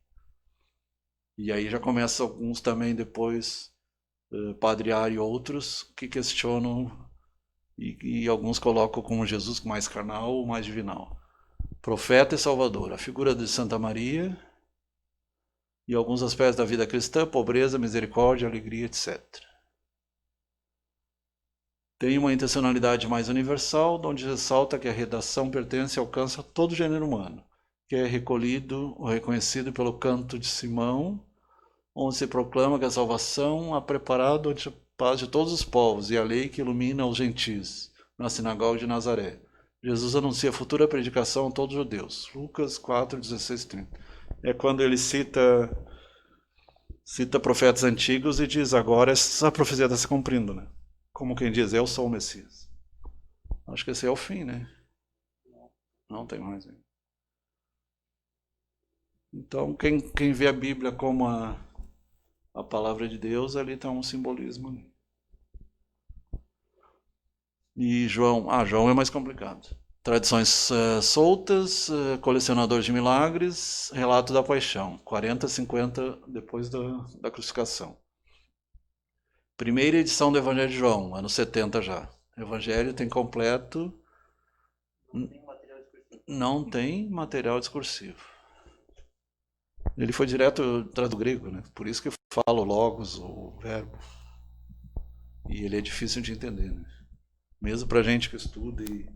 A: E aí já começa alguns também depois, Padre Ari e outros, que questionam e alguns colocam como Jesus mais carnal ou mais divinal. Profeta e Salvador, a figura de Santa Maria e alguns aspectos da vida cristã, pobreza, misericórdia, alegria, etc. Tem uma intencionalidade mais universal, onde ressalta que a redação pertence e alcança todo o gênero humano, que é recolhido ou reconhecido pelo canto de Simão, onde se proclama que a salvação há preparado a paz de todos os povos e a lei que ilumina os gentis, na sinagoga de Nazaré. Jesus anuncia a futura predicação a todos os judeus. Lucas 4, 16, 30. É quando ele cita profetas antigos e diz, agora essa profecia está se cumprindo, né? Como quem diz, eu sou o Messias. Acho que esse é o fim, né? Não tem mais. Hein? Então, quem vê a Bíblia como a palavra de Deus, ali está um simbolismo. E João é mais complicado. Tradições soltas, colecionador de milagres, relato da paixão, 40, 50 depois da crucificação. Primeira edição do Evangelho de João, anos 70 já. O Evangelho tem completo... Não tem material discursivo. Ele foi direto do grego, né? Por isso que eu falo logos, o verbo. E ele é difícil de entender, né? Mesmo para gente que estuda e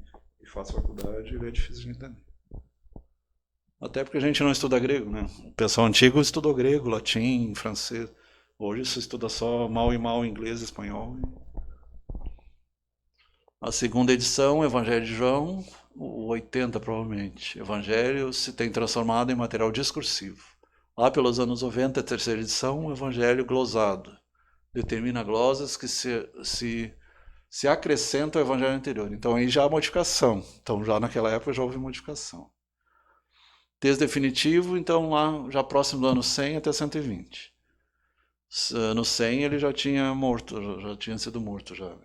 A: faz faculdade, ele é difícil de entender. Até porque a gente não estuda grego, né? O pessoal antigo estudou grego, latim, francês. Hoje se estuda só mal e mal inglês e espanhol. A segunda edição, Evangelho de João, o 80 provavelmente. Evangelho se tem transformado em material discursivo. Lá pelos anos 90, a terceira edição, o Evangelho glosado. Determina glosas que se acrescentam ao Evangelho anterior. Então aí já há modificação. Então já naquela época já houve modificação. Texto definitivo, então lá já próximo do ano 100 até 120. No 100 ele já tinha sido morto já.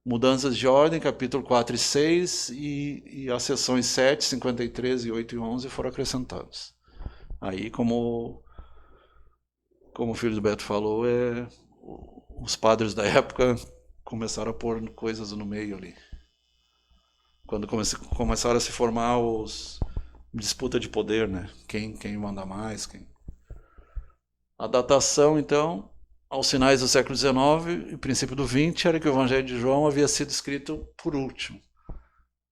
A: Mudanças de ordem, capítulo 4 e 6 e as seções 7, 53 e 8 e 11 foram acrescentadas. Aí, como o filho do Beto falou, os padres da época começaram a pôr coisas no meio ali. Quando começaram a se formar disputa de poder, né? Quem manda mais, A datação, então, aos finais do século XIX e princípio do XX, era que o Evangelho de João havia sido escrito por último.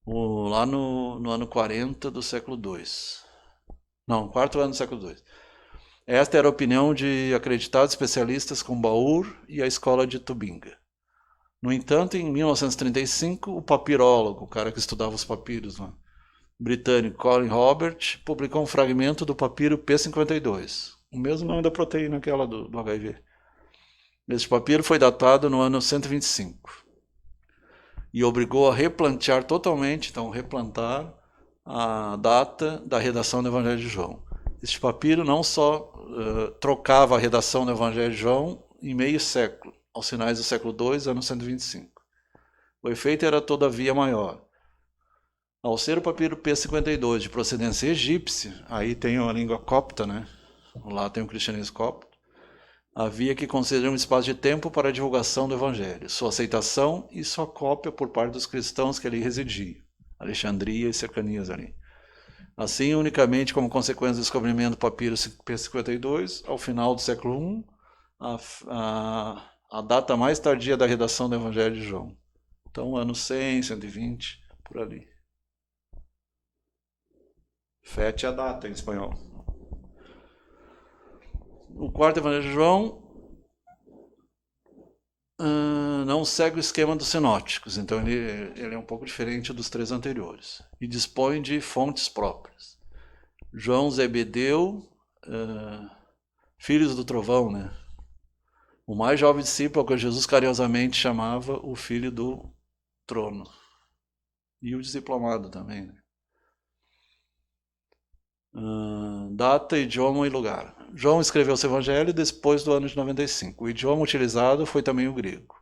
A: Lá no ano 40 do século II. Não, quarto ano do século II. Esta era a opinião de acreditados especialistas como Baur e a escola de Tubinga. No entanto, em 1935, o papirólogo, o cara que estudava os papiros lá, britânico Colin Robert, publicou um fragmento do papiro P52, o mesmo nome da proteína aquela do HIV. Este papiro foi datado no ano 125 e obrigou a replantear totalmente, então replantar a data da redação do Evangelho de João. Este papiro não só trocava a redação do Evangelho de João em meio século, aos finais do século II, ano 125. O efeito era todavia maior. Ao ser o papiro P52 de procedência egípcia, aí tem a língua copta, né? Lá tem o cristianismo copto, havia que conceder um espaço de tempo para a divulgação do Evangelho, sua aceitação e sua cópia por parte dos cristãos que ali residiam, Alexandria e cercanias ali. Assim, unicamente como consequência do descobrimento do papiro P52, ao final do século I, a data mais tardia da redação do Evangelho de João. Então, ano 100, 120, por ali. Fete a data em espanhol. O quarto Evangelho de João não segue o esquema dos sinóticos, então ele é um pouco diferente dos três anteriores e dispõe de fontes próprias. João Zebedeu, filhos do trovão, né? O mais jovem discípulo que Jesus carinhosamente chamava o filho do trono, e o discípulo amado também, né? Data, idioma e lugar. João escreveu seu evangelho depois do ano de 95. O idioma utilizado foi também o grego.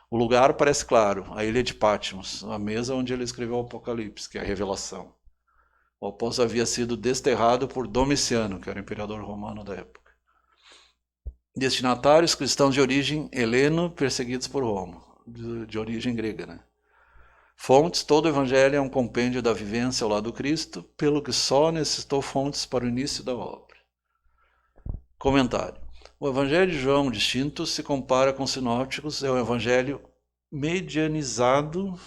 A: O lugar parece claro, a ilha de Patmos, a mesa onde ele escreveu o Apocalipse, que é a revelação. O apóstolo havia sido desterrado por Domiciano, que era o imperador romano da época. Destinatários cristãos de origem heleno, perseguidos por Roma, de origem grega, né? Fontes, todo o evangelho é um compêndio da vivência ao lado do Cristo, pelo que só necessitou fontes para o início da obra. Comentário. O evangelho de João, distinto, se compara com os sinópticos, é um evangelho medianizado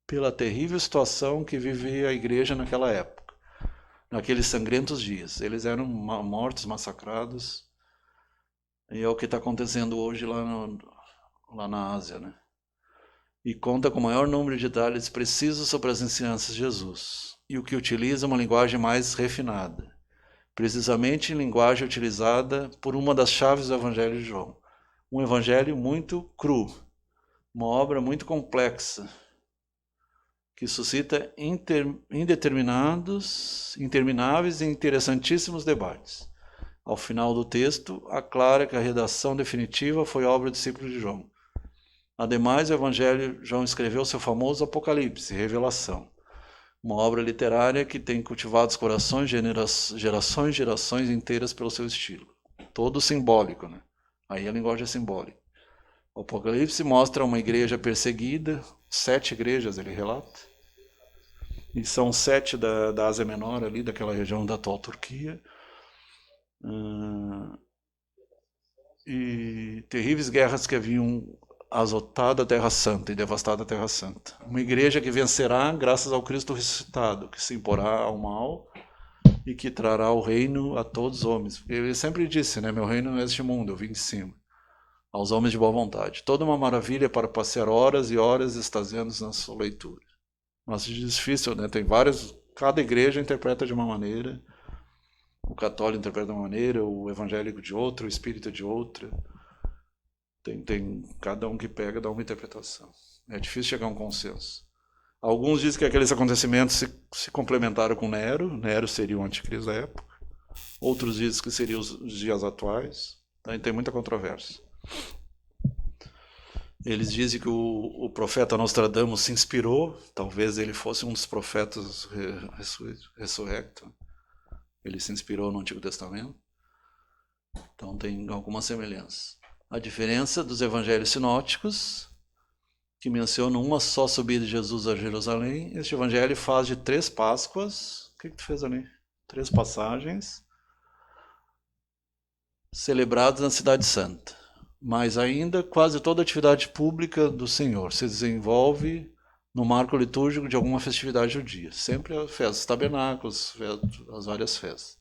A: pela terrível situação que vivia a igreja naquela época, naqueles sangrentos dias. Eles eram mortos, massacrados, e é o que está acontecendo hoje lá na Ásia, né? E conta com o maior número de detalhes precisos sobre as ensinanças de Jesus, e o que utiliza uma linguagem mais refinada, precisamente linguagem utilizada por uma das chaves do Evangelho de João. Um evangelho muito cru, uma obra muito complexa, que suscita intermináveis e interessantíssimos debates. Ao final do texto, aclara que a redação definitiva foi obra do discípulo de João. Ademais, o Evangelho, João escreveu seu famoso Apocalipse, Revelação, uma obra literária que tem cultivado os corações gerações inteiras pelo seu estilo. Todo simbólico, né? Aí a linguagem é simbólica. O Apocalipse mostra uma igreja perseguida, 7 igrejas ele relata, e são 7 da Ásia Menor, ali, daquela região da atual Turquia, e terríveis guerras que haviam azotado a Terra Santa e devastado a Terra Santa. Uma igreja que vencerá graças ao Cristo ressuscitado, que se imporá ao mal e que trará o reino a todos os homens. Ele sempre disse, né? Meu reino não é este mundo, eu vim de cima. Aos homens de boa vontade. Toda uma maravilha para passear horas e horas extasiando na sua leitura. Mas é difícil, né? Tem várias... Cada igreja interpreta de uma maneira. O católico interpreta de uma maneira, o evangélico de outra, o espírita de outra. Tem cada um que pega dá uma interpretação. É difícil chegar a um consenso. Alguns dizem que aqueles acontecimentos se complementaram com Nero. Nero seria o anticristo da época. Outros dizem que seriam os dias atuais. Então, tem muita controvérsia. Eles dizem que o profeta Nostradamus se inspirou. Talvez ele fosse um dos profetas ressurrectos. Ele se inspirou no Antigo Testamento. Então tem alguma semelhança. A diferença dos evangelhos sinóticos, que mencionam uma só subida de Jesus a Jerusalém, este evangelho faz de 3 Páscoas. O que tu fez ali? 3 passagens celebradas na Cidade Santa. Mas ainda quase toda a atividade pública do Senhor se desenvolve no marco litúrgico de alguma festividade judia. Sempre a festa dos tabernáculos, as várias festas.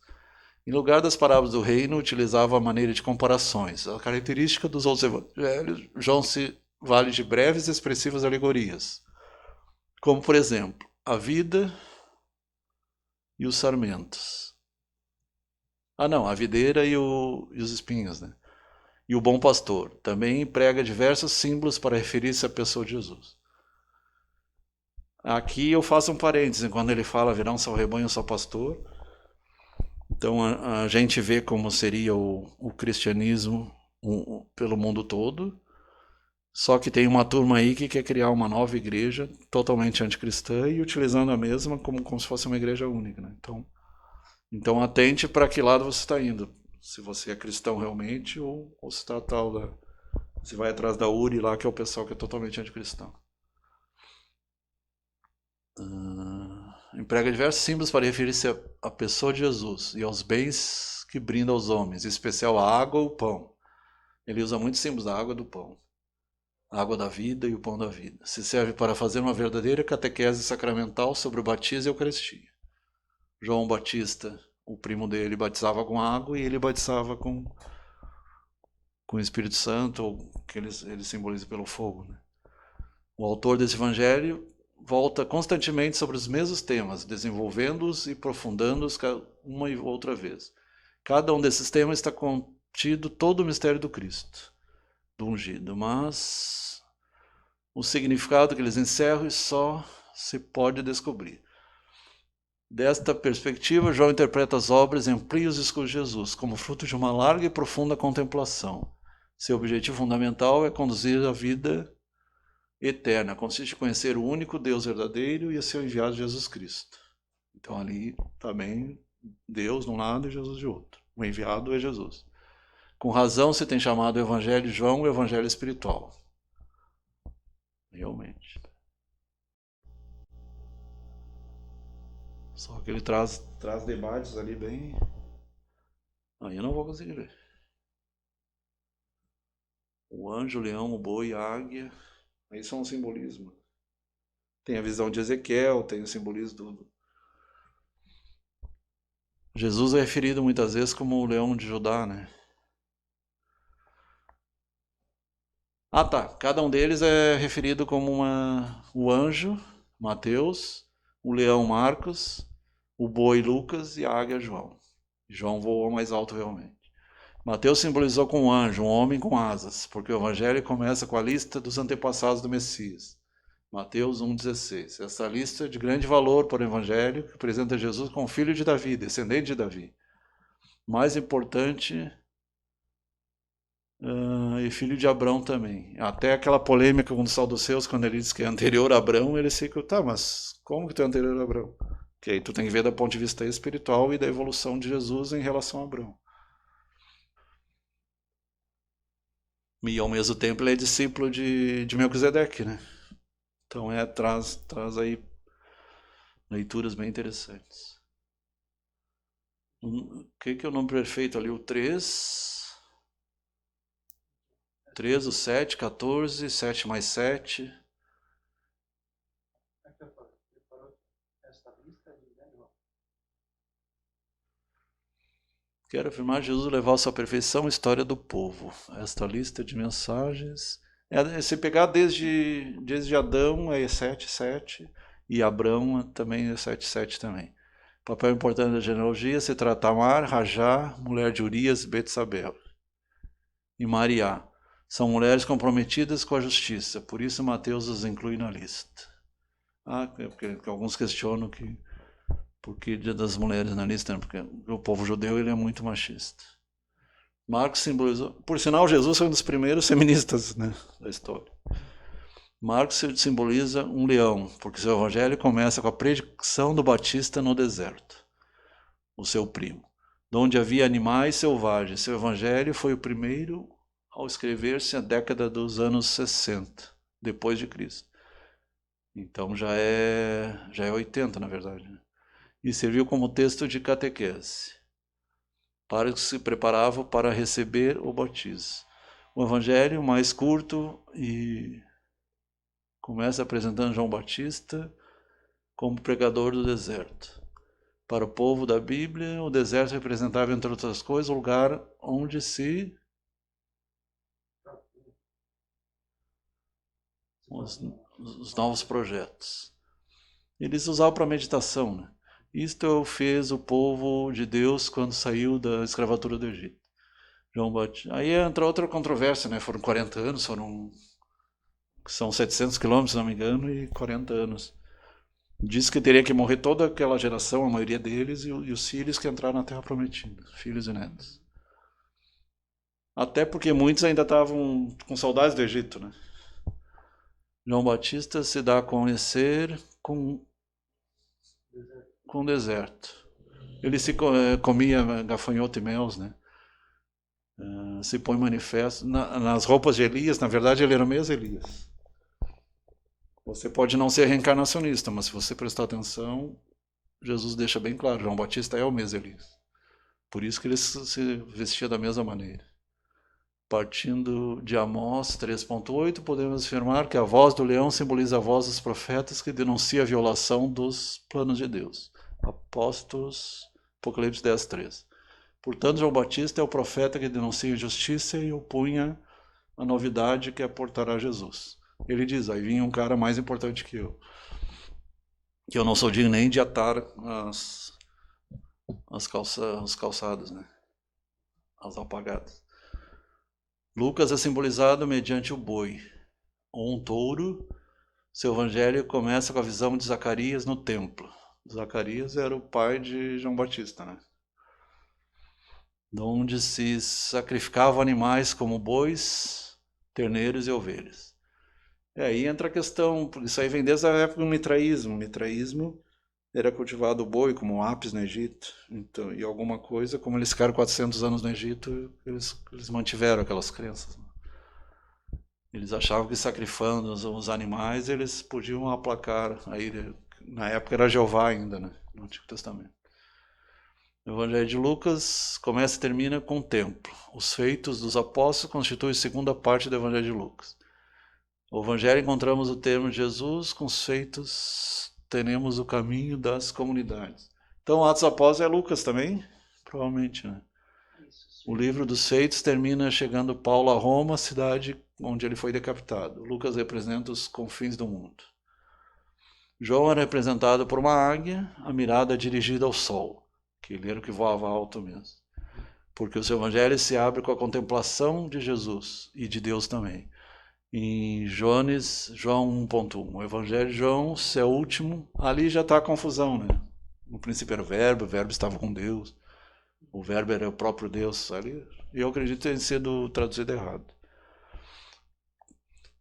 A: Em lugar das parábolas do reino, utilizava a maneira de comparações. A característica dos outros evangelhos, João se vale de breves e expressivas alegorias, como, por exemplo, a vida e os sarmentos. A videira e os espinhos, né? E o bom pastor. Também emprega diversos símbolos para referir-se à pessoa de Jesus. Aqui eu faço um parêntese, quando ele fala virá um só rebanho, um só pastor. Então a gente vê como seria o cristianismo pelo mundo todo, só que tem uma turma aí que quer criar uma nova igreja totalmente anticristã e utilizando a mesma como se fosse uma igreja única, né? Então atente para que lado você está indo, se você é cristão realmente ou se está se vai atrás da URI lá, que é o pessoal que é totalmente anticristão. Emprega diversos símbolos para referir-se à pessoa de Jesus e aos bens que brinda aos homens, em especial a água ou o pão. Ele usa muitos símbolos da água e do pão. A água da vida e o pão da vida. Se serve para fazer uma verdadeira catequese sacramental sobre o batismo e a Eucaristia. João Batista, o primo dele, batizava com água e ele batizava com o Espírito Santo, ou que ele simboliza pelo fogo, né? O autor desse evangelho volta constantemente sobre os mesmos temas, desenvolvendo-os e aprofundando-os uma e outra vez. Cada um desses temas está contido todo o mistério do Cristo, do ungido, mas o significado que eles encerram só se pode descobrir. Desta perspectiva, João interpreta as obras e amplia os discursos de Jesus como fruto de uma larga e profunda contemplação. Seu objetivo fundamental é conduzir a vida eterna, consiste em conhecer o único Deus verdadeiro e a seu enviado Jesus Cristo. Então ali também Deus de um lado e Jesus de outro. O enviado é Jesus. Com razão se tem chamado o Evangelho de João o Evangelho espiritual. Realmente. Só que ele traz debates ali bem... Aí eu não vou conseguir ver. O anjo, o leão, o boi, a águia... Aí são um simbolismo. Tem a visão de Ezequiel, tem o simbolismo do... Jesus é referido muitas vezes como o leão de Judá, né? Cada um deles é referido como o anjo, Mateus, o leão, Marcos, o boi, Lucas, e a águia, João. João voou mais alto realmente. Mateus simbolizou com um anjo, um homem com asas, porque o evangelho começa com a lista dos antepassados do Messias. Mateus 1,16. Essa lista é de grande valor para o evangelho, que apresenta Jesus como filho de Davi, descendente de Davi. Mais importante, e filho de Abrão também. Até aquela polêmica com os saduceus, quando ele diz que é anterior a Abrão, ele fica, mas como que tu é anterior a Abrão? Que aí tu tem que ver do ponto de vista espiritual e da evolução de Jesus em relação a Abrão. E ao mesmo tempo ele é discípulo de Melquisedeque, né? Então traz aí leituras bem interessantes. O que é o nome perfeito ali? O 3, o 7, 14, 7 mais 7. Quero afirmar Jesus levar à sua perfeição a história do povo. Esta lista de mensagens... se pegar desde Adão é 7, 7, e Abrão também é 7, 7 também. Papel importante da genealogia se trata Tamar, Rajá, mulher de Urias e Betsabel. E Mariá. São mulheres comprometidas com a justiça, por isso Mateus os inclui na lista. Porque alguns questionam por que Dia das Mulheres na lista, né? Porque o povo judeu ele é muito machista. Marcos simbolizou... Por sinal, Jesus foi um dos primeiros feministas, né, da história. Marcos simboliza um leão, porque seu evangelho começa com a predicação do Batista no deserto, o seu primo, onde havia animais selvagens. Seu evangelho foi o primeiro ao escrever-se na década dos anos 60, depois de Cristo. Então já é 80, na verdade, né? E serviu como texto de catequese, para que se preparavam para receber o batismo. O evangelho mais curto e Começa apresentando João Batista como pregador do deserto. Para o povo da Bíblia, o deserto representava, entre outras coisas, o lugar onde se os novos projetos. Eles usavam para meditação, né? Isto fez o povo de Deus quando saiu da escravatura do Egito. João Batista. Aí entra outra controvérsia, né? Foram 40 anos, são 700 quilômetros, se não me engano, e 40 anos. Diz que teria que morrer toda aquela geração, a maioria deles, e os filhos que entraram na Terra Prometida, filhos e netos. Até porque muitos ainda estavam com saudades do Egito, né? João Batista se dá a conhecer com o deserto. Ele se comia gafanhoto e mel, né? Se põe manifesto nas roupas de Elias. Na verdade, ele era o mesmo Elias. Você pode não ser reencarnacionista, mas se você prestar atenção, Jesus deixa bem claro, João Batista é o mesmo Elias. Por isso que ele se vestia da mesma maneira. Partindo de Amós 3.8, podemos afirmar que a voz do leão simboliza a voz dos profetas que denuncia a violação dos planos de Deus. Apocalipse 10.3. Portanto, João Batista é o profeta que denuncia a injustiça e opunha a novidade que aportará Jesus. Ele diz, aí vinha um cara mais importante que eu não sou digno nem de atar os calçados, né? As alpagadas. Lucas é simbolizado mediante o boi, ou um touro. Seu evangelho começa com a visão de Zacarias no templo. Zacarias era o pai de João Batista, né? Onde se sacrificavam animais como bois, terneiros e ovelhas. Aí entra a questão, isso aí vem desde a época do mitraísmo. O mitraísmo era cultivado o boi como ápis no Egito. Então, e alguma coisa, como eles ficaram 400 anos no Egito, eles mantiveram aquelas crenças. Eles achavam que sacrificando os animais, eles podiam aplacar. Aí, na época era Jeová ainda, né? No Antigo Testamento. O Evangelho de Lucas começa e termina com o templo. Os feitos dos apóstolos constituem a segunda parte do Evangelho de Lucas. No Evangelho encontramos o termo de Jesus, com os feitos teremos o caminho das comunidades. Então, Atos dos Apóstolos é Lucas também? Provavelmente, né? O livro dos feitos termina chegando Paulo a Roma, cidade onde ele foi decapitado. Lucas representa os confins do mundo. João é representado por uma águia, a mirada dirigida ao sol, que ele era o que voava alto mesmo. Porque o seu evangelho se abre com a contemplação de Jesus e de Deus também. Em João 1.1, o Evangelho de João, se é o último, ali já está a confusão, né? No princípio era o verbo estava com Deus, o verbo era o próprio Deus, ali, e eu acredito ter sido traduzido errado.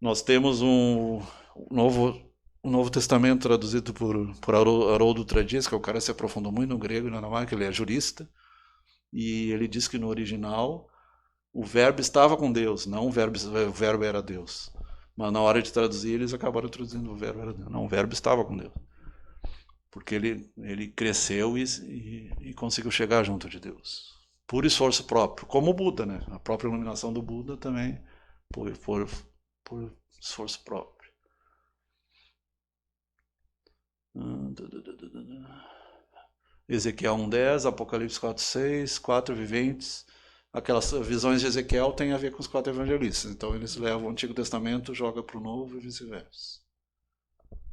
A: Nós temos um Novo Testamento traduzido por Haroldo Tradias, que é o cara que se aprofundou muito no grego e na Dinamarca, ele é jurista, e ele diz que no original o verbo estava com Deus, não o verbo era Deus. Mas na hora de traduzir, eles acabaram traduzindo o verbo era Deus. Não, o verbo estava com Deus. Porque ele cresceu e conseguiu chegar junto de Deus. Por esforço próprio, como o Buda, né? A própria iluminação do Buda também por esforço próprio. Ezequiel 1.10, Apocalipse 4.6, 4 viventes. Aquelas visões de Ezequiel têm a ver com os 4 evangelistas. Então eles levam o Antigo Testamento, jogam para o Novo e vice-versa.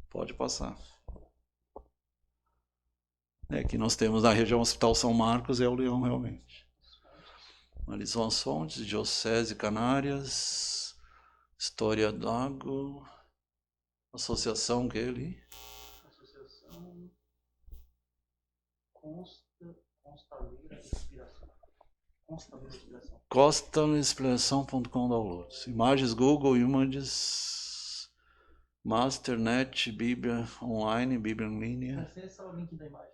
A: Pode passar. Aqui nós temos na região Hospital São Marcos, é o leão realmente. Analisou as fontes, Diocese Canárias, História d'Água, associação que é ali?
B: Associação Constaleira Inspiração.
A: Constalainspiração.com downloads. Imagens Google, Images, Masternet, Bíblia online, Bíblia em linha.
B: Acessa o link da imagem.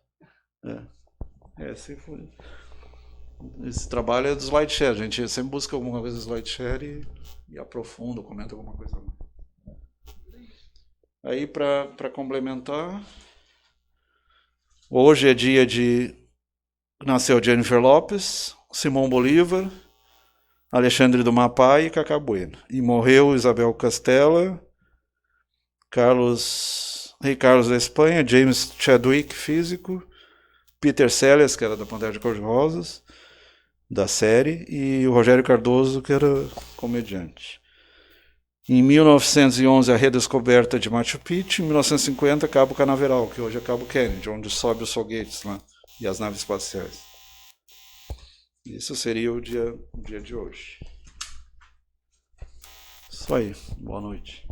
A: Esse foi. Esse trabalho é do SlideShare. A gente sempre busca alguma coisa no SlideShare e aprofunda, comenta alguma coisa. Aí, para complementar, hoje é dia de. Nasceu Jennifer Lopes, Simão Bolívar, Alexandre do Mapai e Cacá Bueno. E morreu Isabel Castella, Rei Carlos da Espanha, James Chadwick, físico, Peter Sellers, que era da Pantera de Cor-de-Rosas, da série, e o Rogério Cardoso, que era comediante. Em 1911, a redescoberta de Machu Picchu. Em 1950, Cabo Canaveral, que hoje é Cabo Kennedy, onde sobe os foguetes lá, e as naves espaciais. Isso seria o dia de hoje. Isso aí. Boa noite.